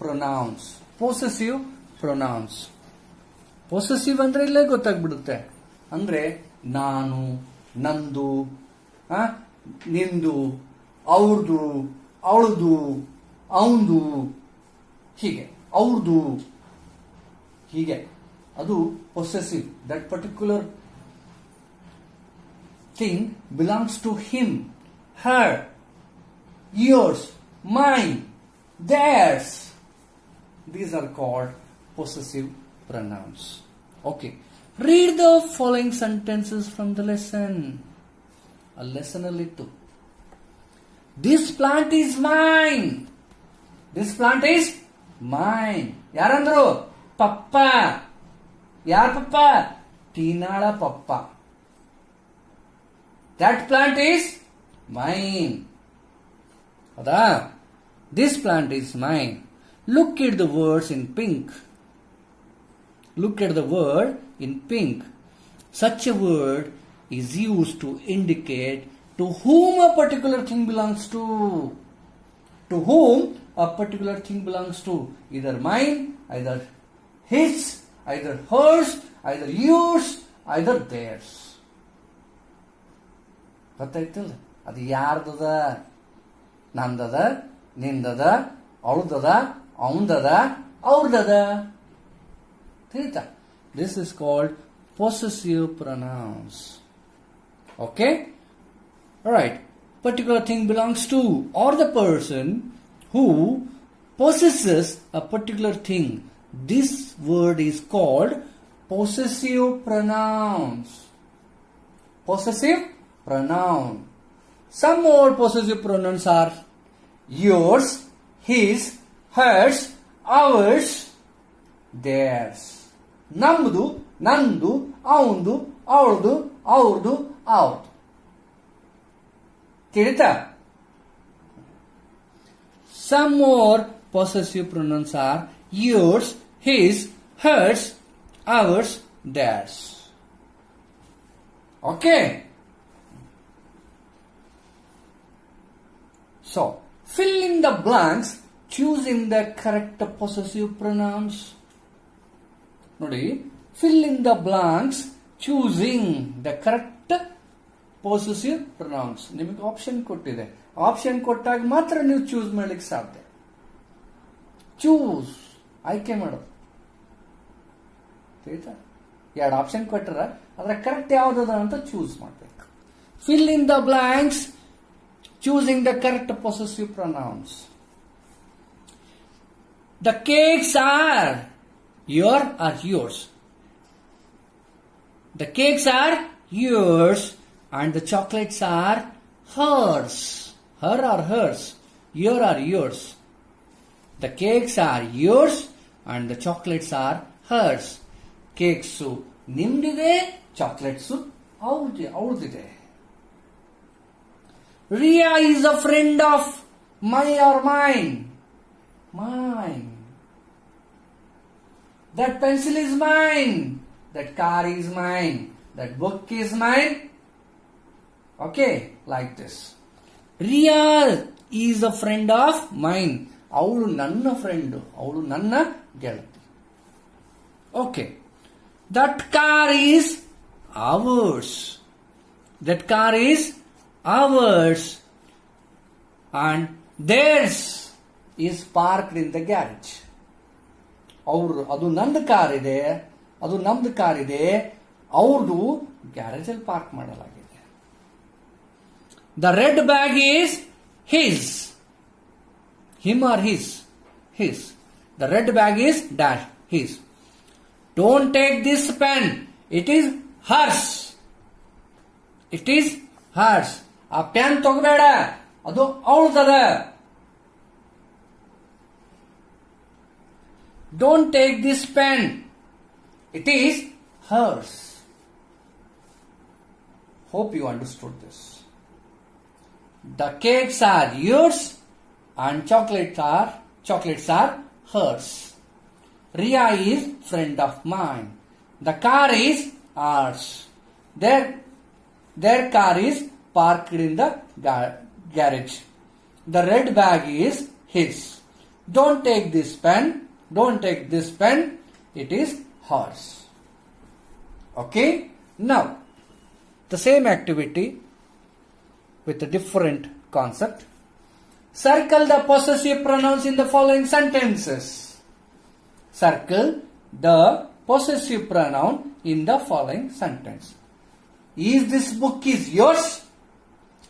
pronouns. Possessive ಅಂದ್ರೆ ಇಲ್ಲೇ ಗೊತ್ತಾಗ್ಬಿಡುತ್ತೆ. ಅಂದ್ರೆ ನಾನು, ನಂದು, ನಿಂದು, ಅವ್ರದು, ಅವಳದು, ಅವಂದು, ಹೀಗೆ ಅದು possessive. That particular thing belongs to him, her, yours, mine, theirs. These are called possessive pronouns. Okay. Read the following sentences from the lesson. A lesson alittu. This plant is mine. This plant is mine. Yarandru? Papa. Yar papa? Teenala papa. That plant is mine. Ada? This plant is mine. Look at the words in pink. Look at the word in pink. Such a word is used to indicate to whom a particular thing belongs to. To whom a particular thing belongs to. Either mine, either his, either hers, either yours, either theirs. ಗೊತ್ತಾಯ್ತಲ್ಲ? ಅದು ಯಾರ್ದದ? ನಂದದ, ನಿಂದದ, ಅವಳದದ, ಅವಂದದ, ಅವ್ರದದ. This is called possessive pronouns. Okay? Alright. Particular thing belongs to, or the person who possesses a particular thing. This word is called possessive pronouns. Possessive pronoun. Some more possessive pronouns are yours, his, hers, ours, theirs. ನಮ್ದು, ನಂದು, ಅವಂದು, ಅವಳದು, ಅವ್ರದು, ಅವ್ರದು. ತಿಳಿತಾ? Some more possessive pronouns are yours, his, hers, ours, theirs. Okay? So, fill in the blanks choosing the correct possessive pronouns. ನೋಡಿ, fill in the blanks choosing the correct possessive pronouns. ನಿಮಗೆ option ಕೊಟ್ಟಿದೆ. Option ಕೊಟ್ಟಾಗ ಮಾತ್ರ ನೀವು choose ಮಾಡ್ಲಿಕ್ಕೆ ಸಾಧ್ಯ. Choose, ಆಯ್ಕೆ ಮಾಡೋದು. ತಿಳಿತಾ? ಎರಡು ಆಪ್ಷನ್ ಕೊಟ್ಟರ ಅದರ ಕರೆಕ್ಟ್ ಯಾವ್ದದ ಅಂತ ಚೂಸ್ ಮಾಡಬೇಕು. Fill in the blanks choosing the correct possessive pronouns. The cakes are your or yours. The cakes are yours and the chocolates are hers. Her or hers. Your or yours. The cakes are yours and the chocolates are hers. Cakes ನಿಮ್ದಿದೆ, chocolates ಅವ್ರದಿದೆ. Ria is a friend of my or mine. Mine. That pencil is mine. That car is mine. That book is mine. Okay, like this. Ria is a friend of mine. ಅವಳು ನನ್ನ friend, ಅವಳು ನನ್ನ ಗೆಳತಿ. Okay. That car is ours. That car is ours and theirs is parked in the garage. ಅದು ನಂದು car ಇದೆ, ಅದು ನಮ್ದು ಕಾರ್ ಇದೆ, ಅವ್ರದ್ದು ಗ್ಯಾರೇಜ್ ಅಲ್ಲಿ ಪಾರ್ಕ್ ಮಾಡಲಾಗಿದೆ. The red bag is his. Him or his. His. The red bag is dash his. Don't take this pen. It is hers. It is hers. ಆ ಪೆನ್ ತಗೋಬೇಡ, ಅದು ಅವಳದದ. Don't take this pen. It is hers. Hope you understood this. The cakes are yours and chocolates are hers. Ria is friend of mine. The car is ours. Their car is parked in the garage. The red bag is his. Don't take this pen. Don't take this pen. It is hers. Okay? Now, the same activity with a different concept. Circle the possessive pronouns in the following sentences. Circle the possessive pronoun in the following sentence. Is this book is yours?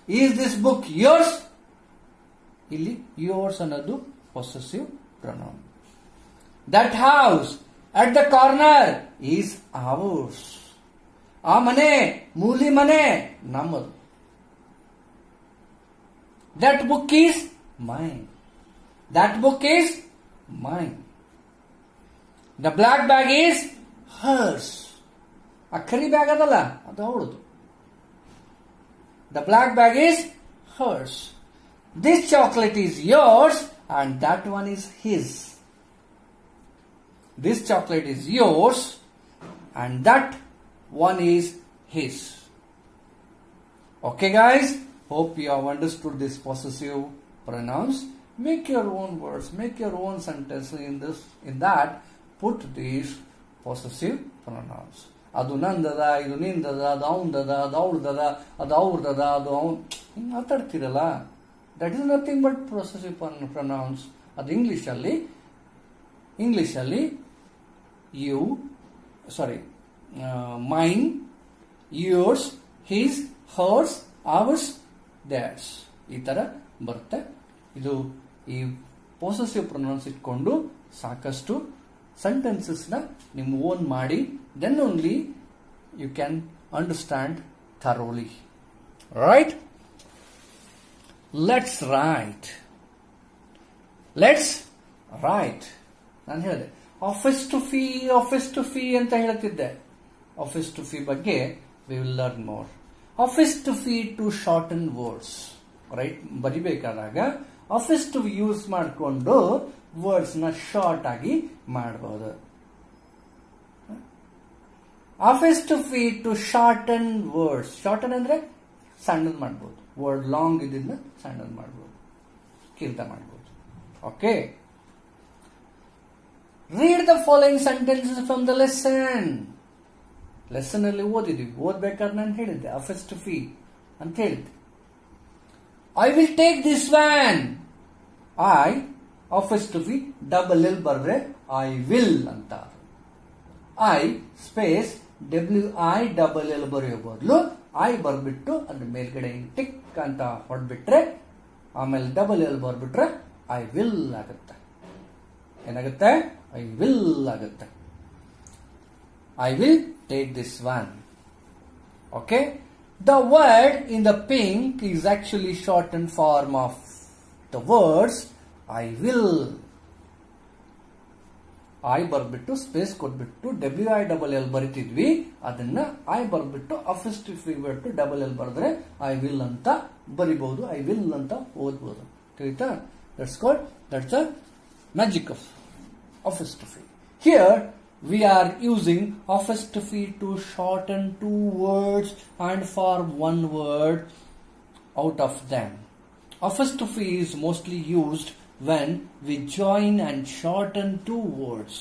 Is this book yours? ಇಲ್ಲಿ yours ಅನ್ನೋದು possessive pronoun. That house at the corner is ours. ಆ ಮನೆ, ಮೂಲಿ ಮನೆ ನಮ್ಮದು. That book is mine. That book is mine. The black bag is hers. ಆ ಕರಿ bag ಅದಲ್ಲ, ಅದು ಅವಳದು. The black bag is hers. This chocolate is yours and that one is his. This chocolate is yours and that one is his. Okay guys, hope you have understood this possessive pronouns. Make your own words, make your own sentence in that put these possessive pronouns. ಅದು ನಂದದ, ಇದು ನಿಂದದ, ಅದು ಅವನದದ, ಅದು ಅವಳದದ, ಅದು ಅವ್ರದದ, ಅದು ಅವನ್ ಹಿಂಗೆ ಮಾತಾಡ್ತಿರಲ್ಲ. That is nothing but possessive pronouns. ಅದು ಇಂಗ್ಲಿಷಲ್ಲಿ you, sorry, mine, yours, his, hers, ours, theirs. ಈ ತರ ಬರುತ್ತೆ. ಇದು ಈ possessive pronouns ಇಟ್ಕೊಂಡು ಸಾಕಷ್ಟು sentences ನ ನಿಮ್ಮ ಓನ್ ಮಾಡಿ, then only you can understand thoroughly. Right? Let's write. ನಾನು ಹೇಳಿದೆ ಆಫೀಸ್ ಟು ಫೀ ಅಂತ ಹೇಳ್ತಿದ್ದೆ. ಆಫೀಸ್ ಟು ಫೀ ಬಗ್ಗೆ we will learn more. Office to fee to shorten words. Right ಬರಿಬೇಕಾದಾಗ ಅಫಿಸ್ಟಿವ್ ಯೂಸ್ ಮಾಡಿಕೊಂಡು ವರ್ಡ್ಸ್ ನ ಶಾರ್ಟ್ ಆಗಿ ಮಾಡಬಹುದು. Apostrophe to shorten words. Shorten ಅಂದ್ರೆ ಸಣ್ಣದ್ ಮಾಡಬಹುದು. ವರ್ಡ್ ಲಾಂಗ್ ಇದನ್ನ ಸಣ್ಣದ್ ಮಾಡಬಹುದು, ಕಿರ್ತ ಮಾಡಬಹುದು. Okay, read the following sentences from the lesson. Lesson ಅಲ್ಲಿ ಓದಿದ್ವಿ, ಓದ್ಬೇಕಾದ್ರೆ ನಾನು ಹೇಳಿದ್ದೆ ಅಫಿಸ್ಟಿಫಿ ಅಂತ ಹೇಳಿದ್ದೆ. I will take this one. I apostrophe double L ಬರ್ರೆ ಐ ವಿಲ್ ಅಂತ. ಐ ಸ್ಪೇಸ್ WI ಬರೆಯೋ ಬದಲು ಐ ಬರ್ಬಿಟ್ಟು ಅದ್ರ ಮೇಲ್ಗಡೆ ಟಿಕ್ ಅಂತ ಹೊಡ್ಬಿಟ್ರೆ ಆಮೇಲೆ ಡಬಲ್ ಬರ್ಬಿಟ್ರೆ ಐ ವಿಲ್ ಆಗುತ್ತೆ. ಏನಾಗುತ್ತೆ? ಐ ವಿಲ್ ಆಗುತ್ತೆ. I will take this one. Okay, the word in the pink is actually shortened form of the words I will. I ಬರ್ಬಿಟ್ಟು ಸ್ಪೇಸ್ ಕೊಟ್ಬಿಟ್ಟು WILL ಬರಿತಿದ್ವಿ, ಅದನ್ನ ಐ ಬರ್ಬಿಟ್ಟು ಅಫಿಸ್ಟಿಫಿ ಬಿಟ್ಟು ಡಬಲ್ ಎಲ್ ಬರೆದ್ರೆ ಐ ವಿಲ್ ಅಂತ ಬರಿಬಹುದು, ಐ ವಿಲ್ ಅಂತ ಓದ್ಬೋದು. ತಿಳಿತಾ? that's a magic of apostrophe. Here we are using apostrophe to shorten two words and form one word out of them. Apostrophe is mostly used when we join and shorten two words.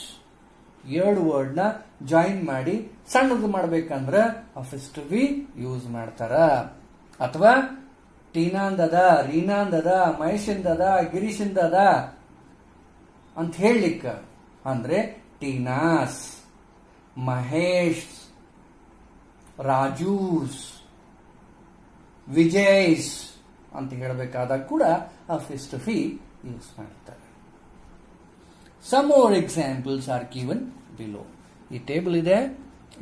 ಎರಡು word ನ join ಮಾಡಿ ಸಣ್ಣದು ಮಾಡಬೇಕಂದ್ರೆ ಅಫಿಸ್ಟಿಫಿ use ಮಾಡ್ತಾರ. ಅಥವಾ ಟೀನಾಂದದ, ರೀನಾಂದದ, ಮಹೇಶಿಂದದ, ಗಿರೀಶಿಂದದ ಅಂತ ಹೇಳಲಿಕ್ಕ ಅಂದ್ರೆ ಟೀನಾಸ್, ಮಹೇಶ್, ರಾಜೂಸ್, ವಿಜಯ್ಸ್ ಅಂತ ಹೇಳಬೇಕಾದಾಗ ಕೂಡ ಅಫಿಸ್ಟಿಫಿ ಯೂಸ್ ಮಾಡ್ತಾರೆ. Some more examples are given below. ಈ ಟೇಬಲ್ ಇದೆ,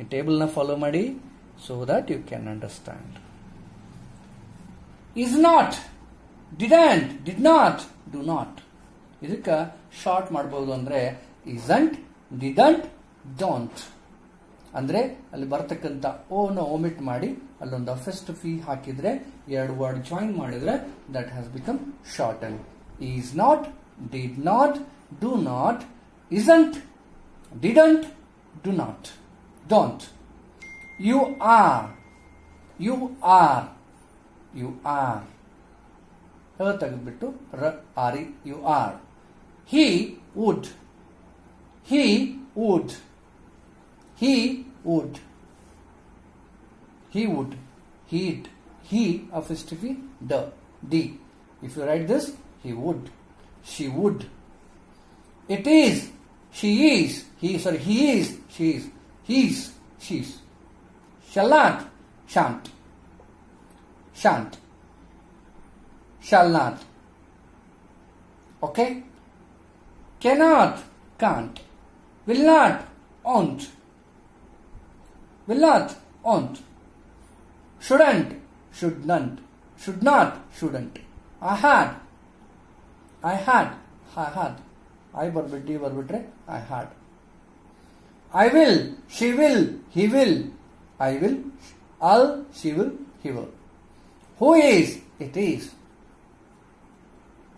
ಈ ಟೇಬಲ್ ನ ಫಾಲೋ ಮಾಡಿ so that you can understand. Is not, didn't, did not, do not. ಇದಕ್ಕ ಶಾರ್ಟ್ ಮಾಡಬಹುದು ಅಂದ್ರೆ isn't, didn't, don't. ಅಂದ್ರೆ ಅಲ್ಲಿ ಬರ್ತಕ್ಕಂಥ ಓ ನ ಒಮಿಟ್ ಮಾಡಿ ಅಲ್ಲೊಂದು ಅಫಿಸ್ಟಿಫಿ ಹಾಕಿದ್ರೆ ಎರಡು ವರ್ಡ್ ಜಾಯಿನ್ ಮಾಡಿದ್ರೆ that has become shorten. Is not, did not, do not, isn't, didn't, do not, don't. You are, you are, you are. ತೆಗೆದ್ಬಿಟ್ಟು ರ ಆರಿ, you are. He would, he would, he would, he would, he'd, he apostrophe the, d. If you write this, he would, she would. It is, she is, he is, she is, he's, she's. Shall not, shan't, shan't, shall not. Okay? Cannot, can't. Will not, won't. Will not, won't. Shouldn't, shouldn't. Should not, shouldn't. I had, I had, I had. I ಬರ್ಬಿಟ್ಟು ಬರ್ಬಿಟ್ರೆ I had. I will, she will, he will. I will, I'll, she will, he will. Who is, it is.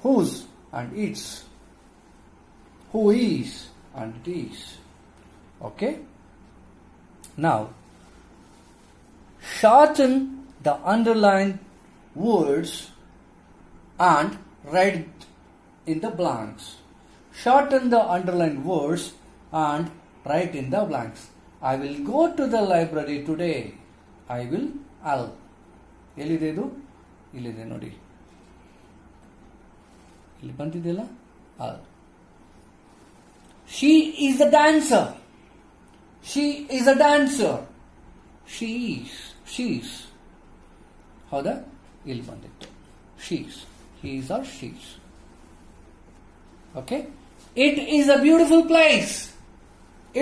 Whose and its. Who is and it is. Okay? Now, shorten the underlined words and write in the blanks. Shorten the underlined words and write in the blanks. I will go to the library today. I will, I'll. ಎಲ್ಲಿದೆ ಇದು? ಇಲ್ಲಿದೆ ನೋಡಿ. ಇಲ್ಲಿ ಬಂದಿದೆಯಲ್ಲ? I'll. She is a dancer. She is a dancer. She is. She's. ಹೌದಾ? ಇಲ್ಲಿ ಬಂದಿತ್ತು. She's. He is or she's. Okay? It is a beautiful place.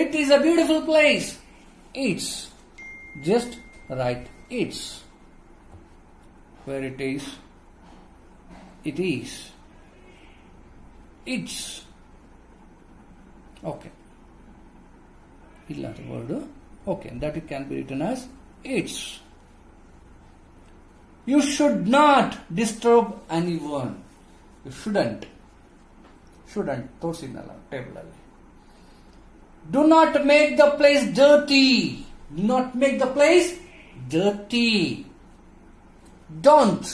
It is a beautiful place. It's. Just write it's. Where it is. It is. It's. Okay. Illata word. Okay. That it can be written as it's. You should not disturb anyone. You shouldn't. ತೋರಿಸಿದ್ನಲ್ಲ table ಅಲ್ಲಿ. Do not make the place dirty. Do not make the place dirty. Don't.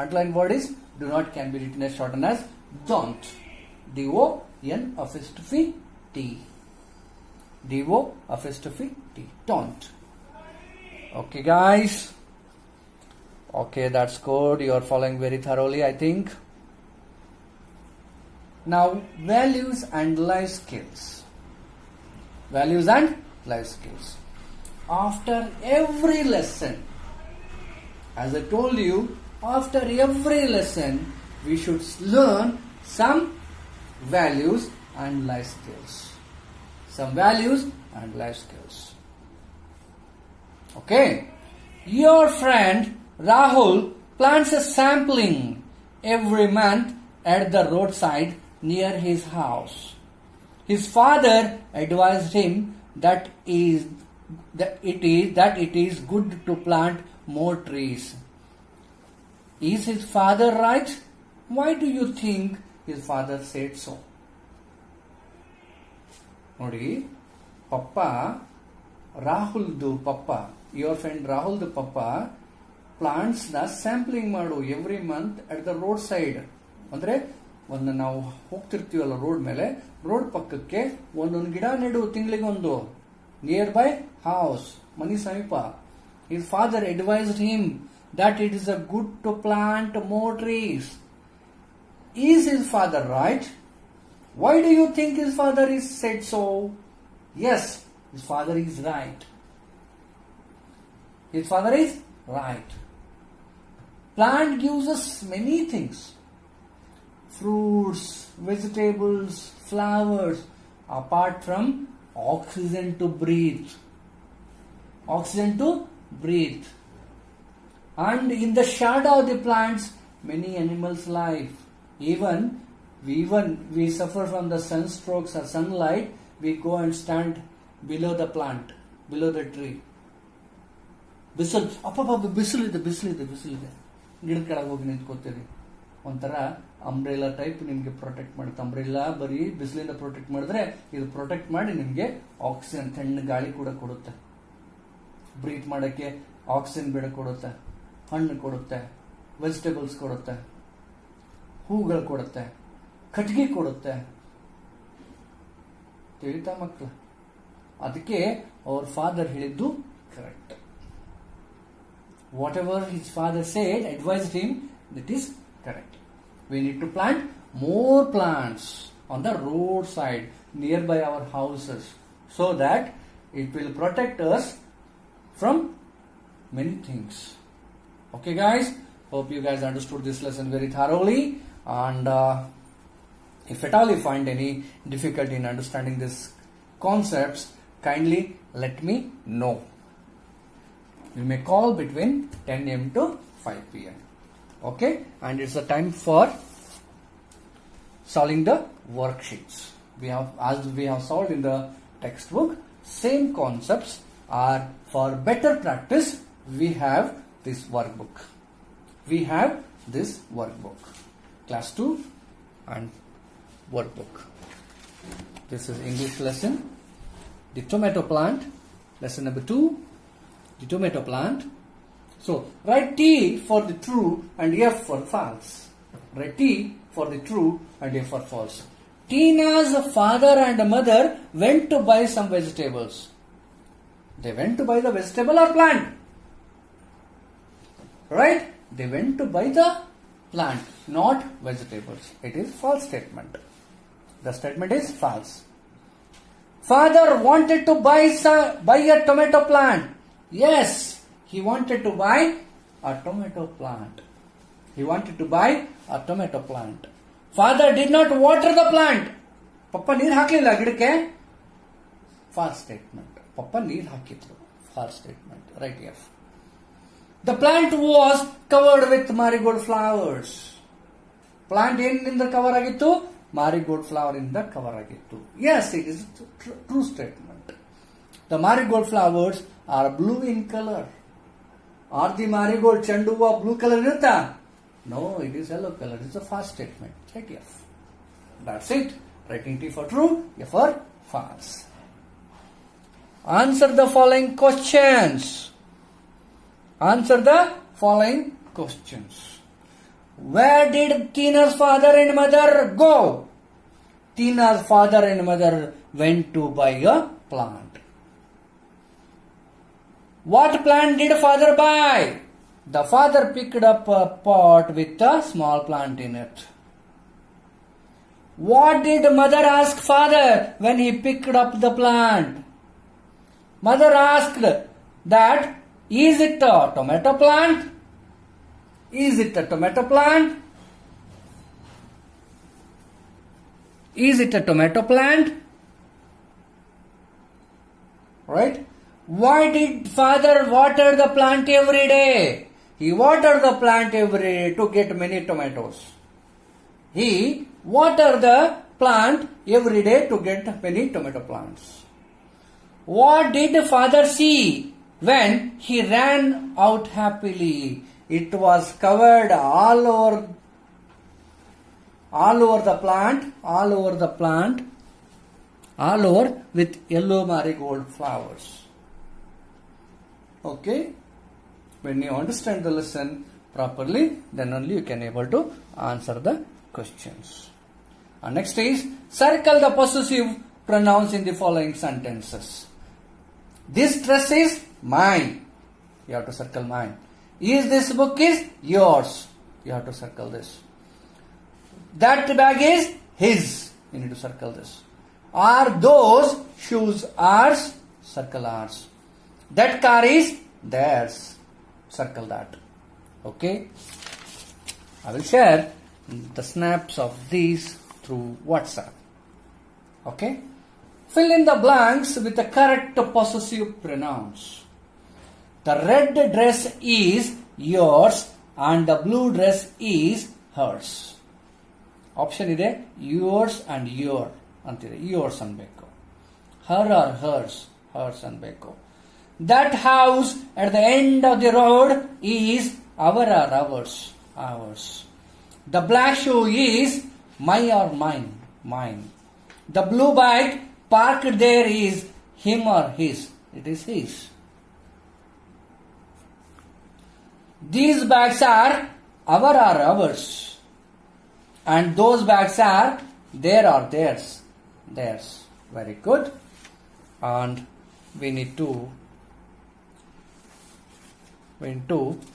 Underline word is do not can be written as shortened as don't. D-O-N-apostrophe-T. D-O-apostrophe-T. Don't. Okay, guys. Okay, that's good. You are following very thoroughly, I think. Now, values and life skills. Values and life skills. After every lesson, as I told you, after every lesson, we should learn some values and life skills. Some values and life skills. Okay? Your friend Rahul plants a sapling every month at the roadside near his house. His father advised him that it is good to plant more trees. Is his father right? Why do you think his father said so? ನೋಡಿ ಪಪ್ಪ ರಾಹುಲ್ದು ಪಪ್ಪ your friend ರಾಹುಲ್ದು papa plants ನ sampling ಮಾಡು every month at the road side. ಅಂದ್ರೆ ಒಂದು ನಾವು ಹೋಗ್ತಿರ್ತೀವಲ್ಲ road ಮೇಲೆ, road ಪಕ್ಕಕ್ಕೆ ಒಂದೊಂದು ಗಿಡ ನೆಡು ತಿಂಗಳಿಗೊಂದು, ನಿಯರ್ ಬೈ ಹೌಸ್, ಮನಿ ಸಮೀಪ. His father advised him that it is a good to plant more trees. Is his father right? Why do you think his father is said so? Yes, his father is right. His father is right. Plant gives us many things. Fruits, vegetables, flowers, apart from oxygen to breathe. Oxygen to breathe. And in the shadow of the plants, many animals live. Even we suffer from the sunstrokes or sunlight, we go and stand below the plant, below the tree. ಬಿಸಿಲಿದೆ ಗಿಡದ ಕೆಳಗೆ ಹೋಗಿ ನಿಂತ್ಕೋತೀರಿ. ಒಂಥರ umbrella type ನಿಮ್ಗೆ protect ಮಾಡುತ್ತೆ. Umbrella ಬರೀ ಬಿಸಿಲಿಂದ protect ಮಾಡಿದ್ರೆ ಇದು protect ಮಾಡಿ ನಿಮ್ಗೆ ಆಕ್ಸಿಜನ್, ತಣ್ಣ ಗಾಳಿ ಕೂಡ ಕೊಡುತ್ತೆ. ಬ್ರೀತ್ ಮಾಡಕ್ಕೆ ಆಕ್ಸಿಜನ್ ಬೇಡ ಕೊಡುತ್ತೆ, ಹಣ್ಣು ಕೊಡುತ್ತೆ, ವೆಜಿಟೇಬಲ್ಸ್ ಕೊಡುತ್ತೆ, ಹೂಗಳು ಕೊಡುತ್ತೆ, ಕಟ್ಟಿಗೆ ಕೊಡುತ್ತೆ. ತಿಳಿತಾ ಮಕ್ಕಳು? ಅದಕ್ಕೆ ಅವ್ರ ಫಾದರ್ ಹೇಳಿದ್ದು correct. Whatever his father said, advised him, that is correct. We need to plant more plants on the roadside nearby our houses so that it will protect us from many things. Okay guys, hope you guys understood this lesson very thoroughly, and if at all you find any difficulty in understanding these concepts, kindly let me know. You may call between 10 a.m. to 5 p.m. Okay, and it's the time for solving the worksheets. As we have solved in the textbook, same concepts are for better practice. We have this workbook. Class 2 and workbook. This is English lesson. The tomato plant. Lesson number 2. The tomato plant. So, write T for the true and F for false. Write T for the true and F for false. Tina's father and mother went to buy some vegetables. They went to buy the vegetable or plant? Right? They went to buy the plant, not vegetables. It is false statement. The statement is false. Father wanted to buy a tomato plant. Yes, he wanted to buy a tomato plant. Father did not water the plant. Papa ನೀರು ಹಾಕಲಿಲ್ಲ ಗಿಡಕ್ಕೆ. False statement. Papa ನೀರು ಹಾಕಿದ್ರು. False statement. Right, yes. The plant was covered with marigold flowers. Plant ಏನಿಂದ cover ಆಗಿತ್ತು? Marigold flower ಇಂದ cover ಆಗಿತ್ತು. Yes, it is true statement. The marigold flowers are blue in color. Or the marigold chandu of blue color irutta? No, it is yellow color. It's a false statement. Check F. That's it. Writing T for true, F for false. Answer the following questions. Answer the following questions. Where did Tina's father and mother go? Tina's father and mother went to buy a plant. What plant did father buy? The father picked up a pot with a small plant in it. What did mother ask father when he picked up the plant? Mother asked that, is it a tomato plant? Is it a tomato plant? Is it a tomato plant? Right? Why did father water the plant every day? He watered the plant every day to get many tomatoes. He watered the plant every day to get many tomato plants. What did father see when he ran out happily? It was covered all over the plant, all over with yellow marigold flowers. Okay? When you understand the lesson properly, then only you can able to answer the questions. And next is, circle the possessive pronouns in the following sentences. This dress is mine. You have to circle mine. Is this book is yours. You have to circle this. That bag is his. You need to circle this. Are those shoes ours? Circle ours. That car is theirs. Circle that. Okay. I will share the snaps of these through WhatsApp. Okay. Fill in the blanks with the correct possessive pronouns. The red dress is yours and the blue dress is hers. Option ide yours and your antide yours anbeko. Her or hers, hers anbeko. That house at the end of the road is our or ours, ours. The black shoe is my or mine, mine. The blue bike parked there is him or his, it is his. These bags are our or ours, and those bags are their or theirs, theirs. Very good. And we need to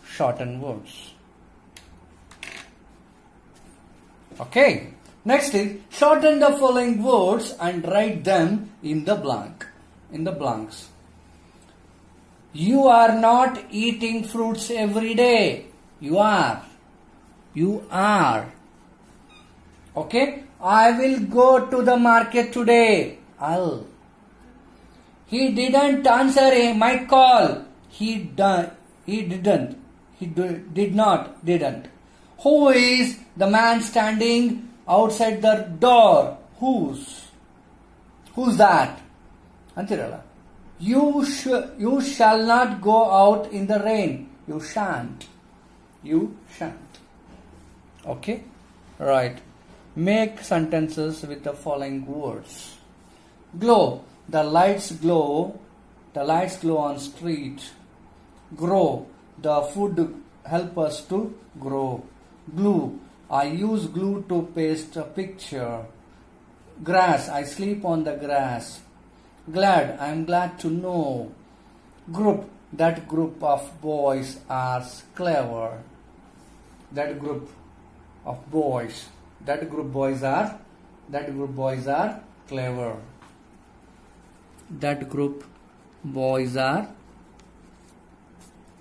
shorten words. Okay. Next is, shorten the following words and write them in the blank, in the blanks. You are not eating fruits every day. You are. You are. Okay. I will go to the market today. I'll. He didn't answer my call. He didn't. He did not. Didn't. Who is the man standing outside the door? Who's that? Antirala. You shall not go out in the rain. You shan't. You shan't. Okay? Right. Make sentences with the following words. Glow. The lights glow. The lights glow on street. Grow. The food help us to grow. Glue. I use glue to paste a picture. Grass. I sleep on the grass. Glad. I am glad to know. Group. That group of boys are clever. That group of boys. That group boys are clever. That group boys are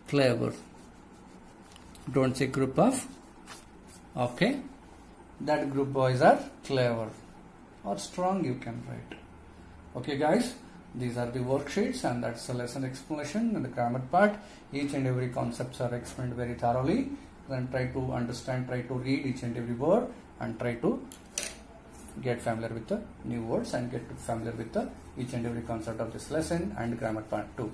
clever. Don't say group of. Okay. That group boys are clever. Or strong you can write. Okay guys. These are the worksheets and that's the lesson explanation and the grammar part. Each and every concepts are explained very thoroughly. Then try to understand, try to read each and every word and try to get familiar with the new words and get familiar with the each and every concept of this lesson and grammar part too.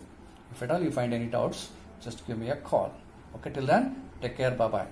If at all you find any doubts, just give me a call. Okay, till then, take care. Bye bye.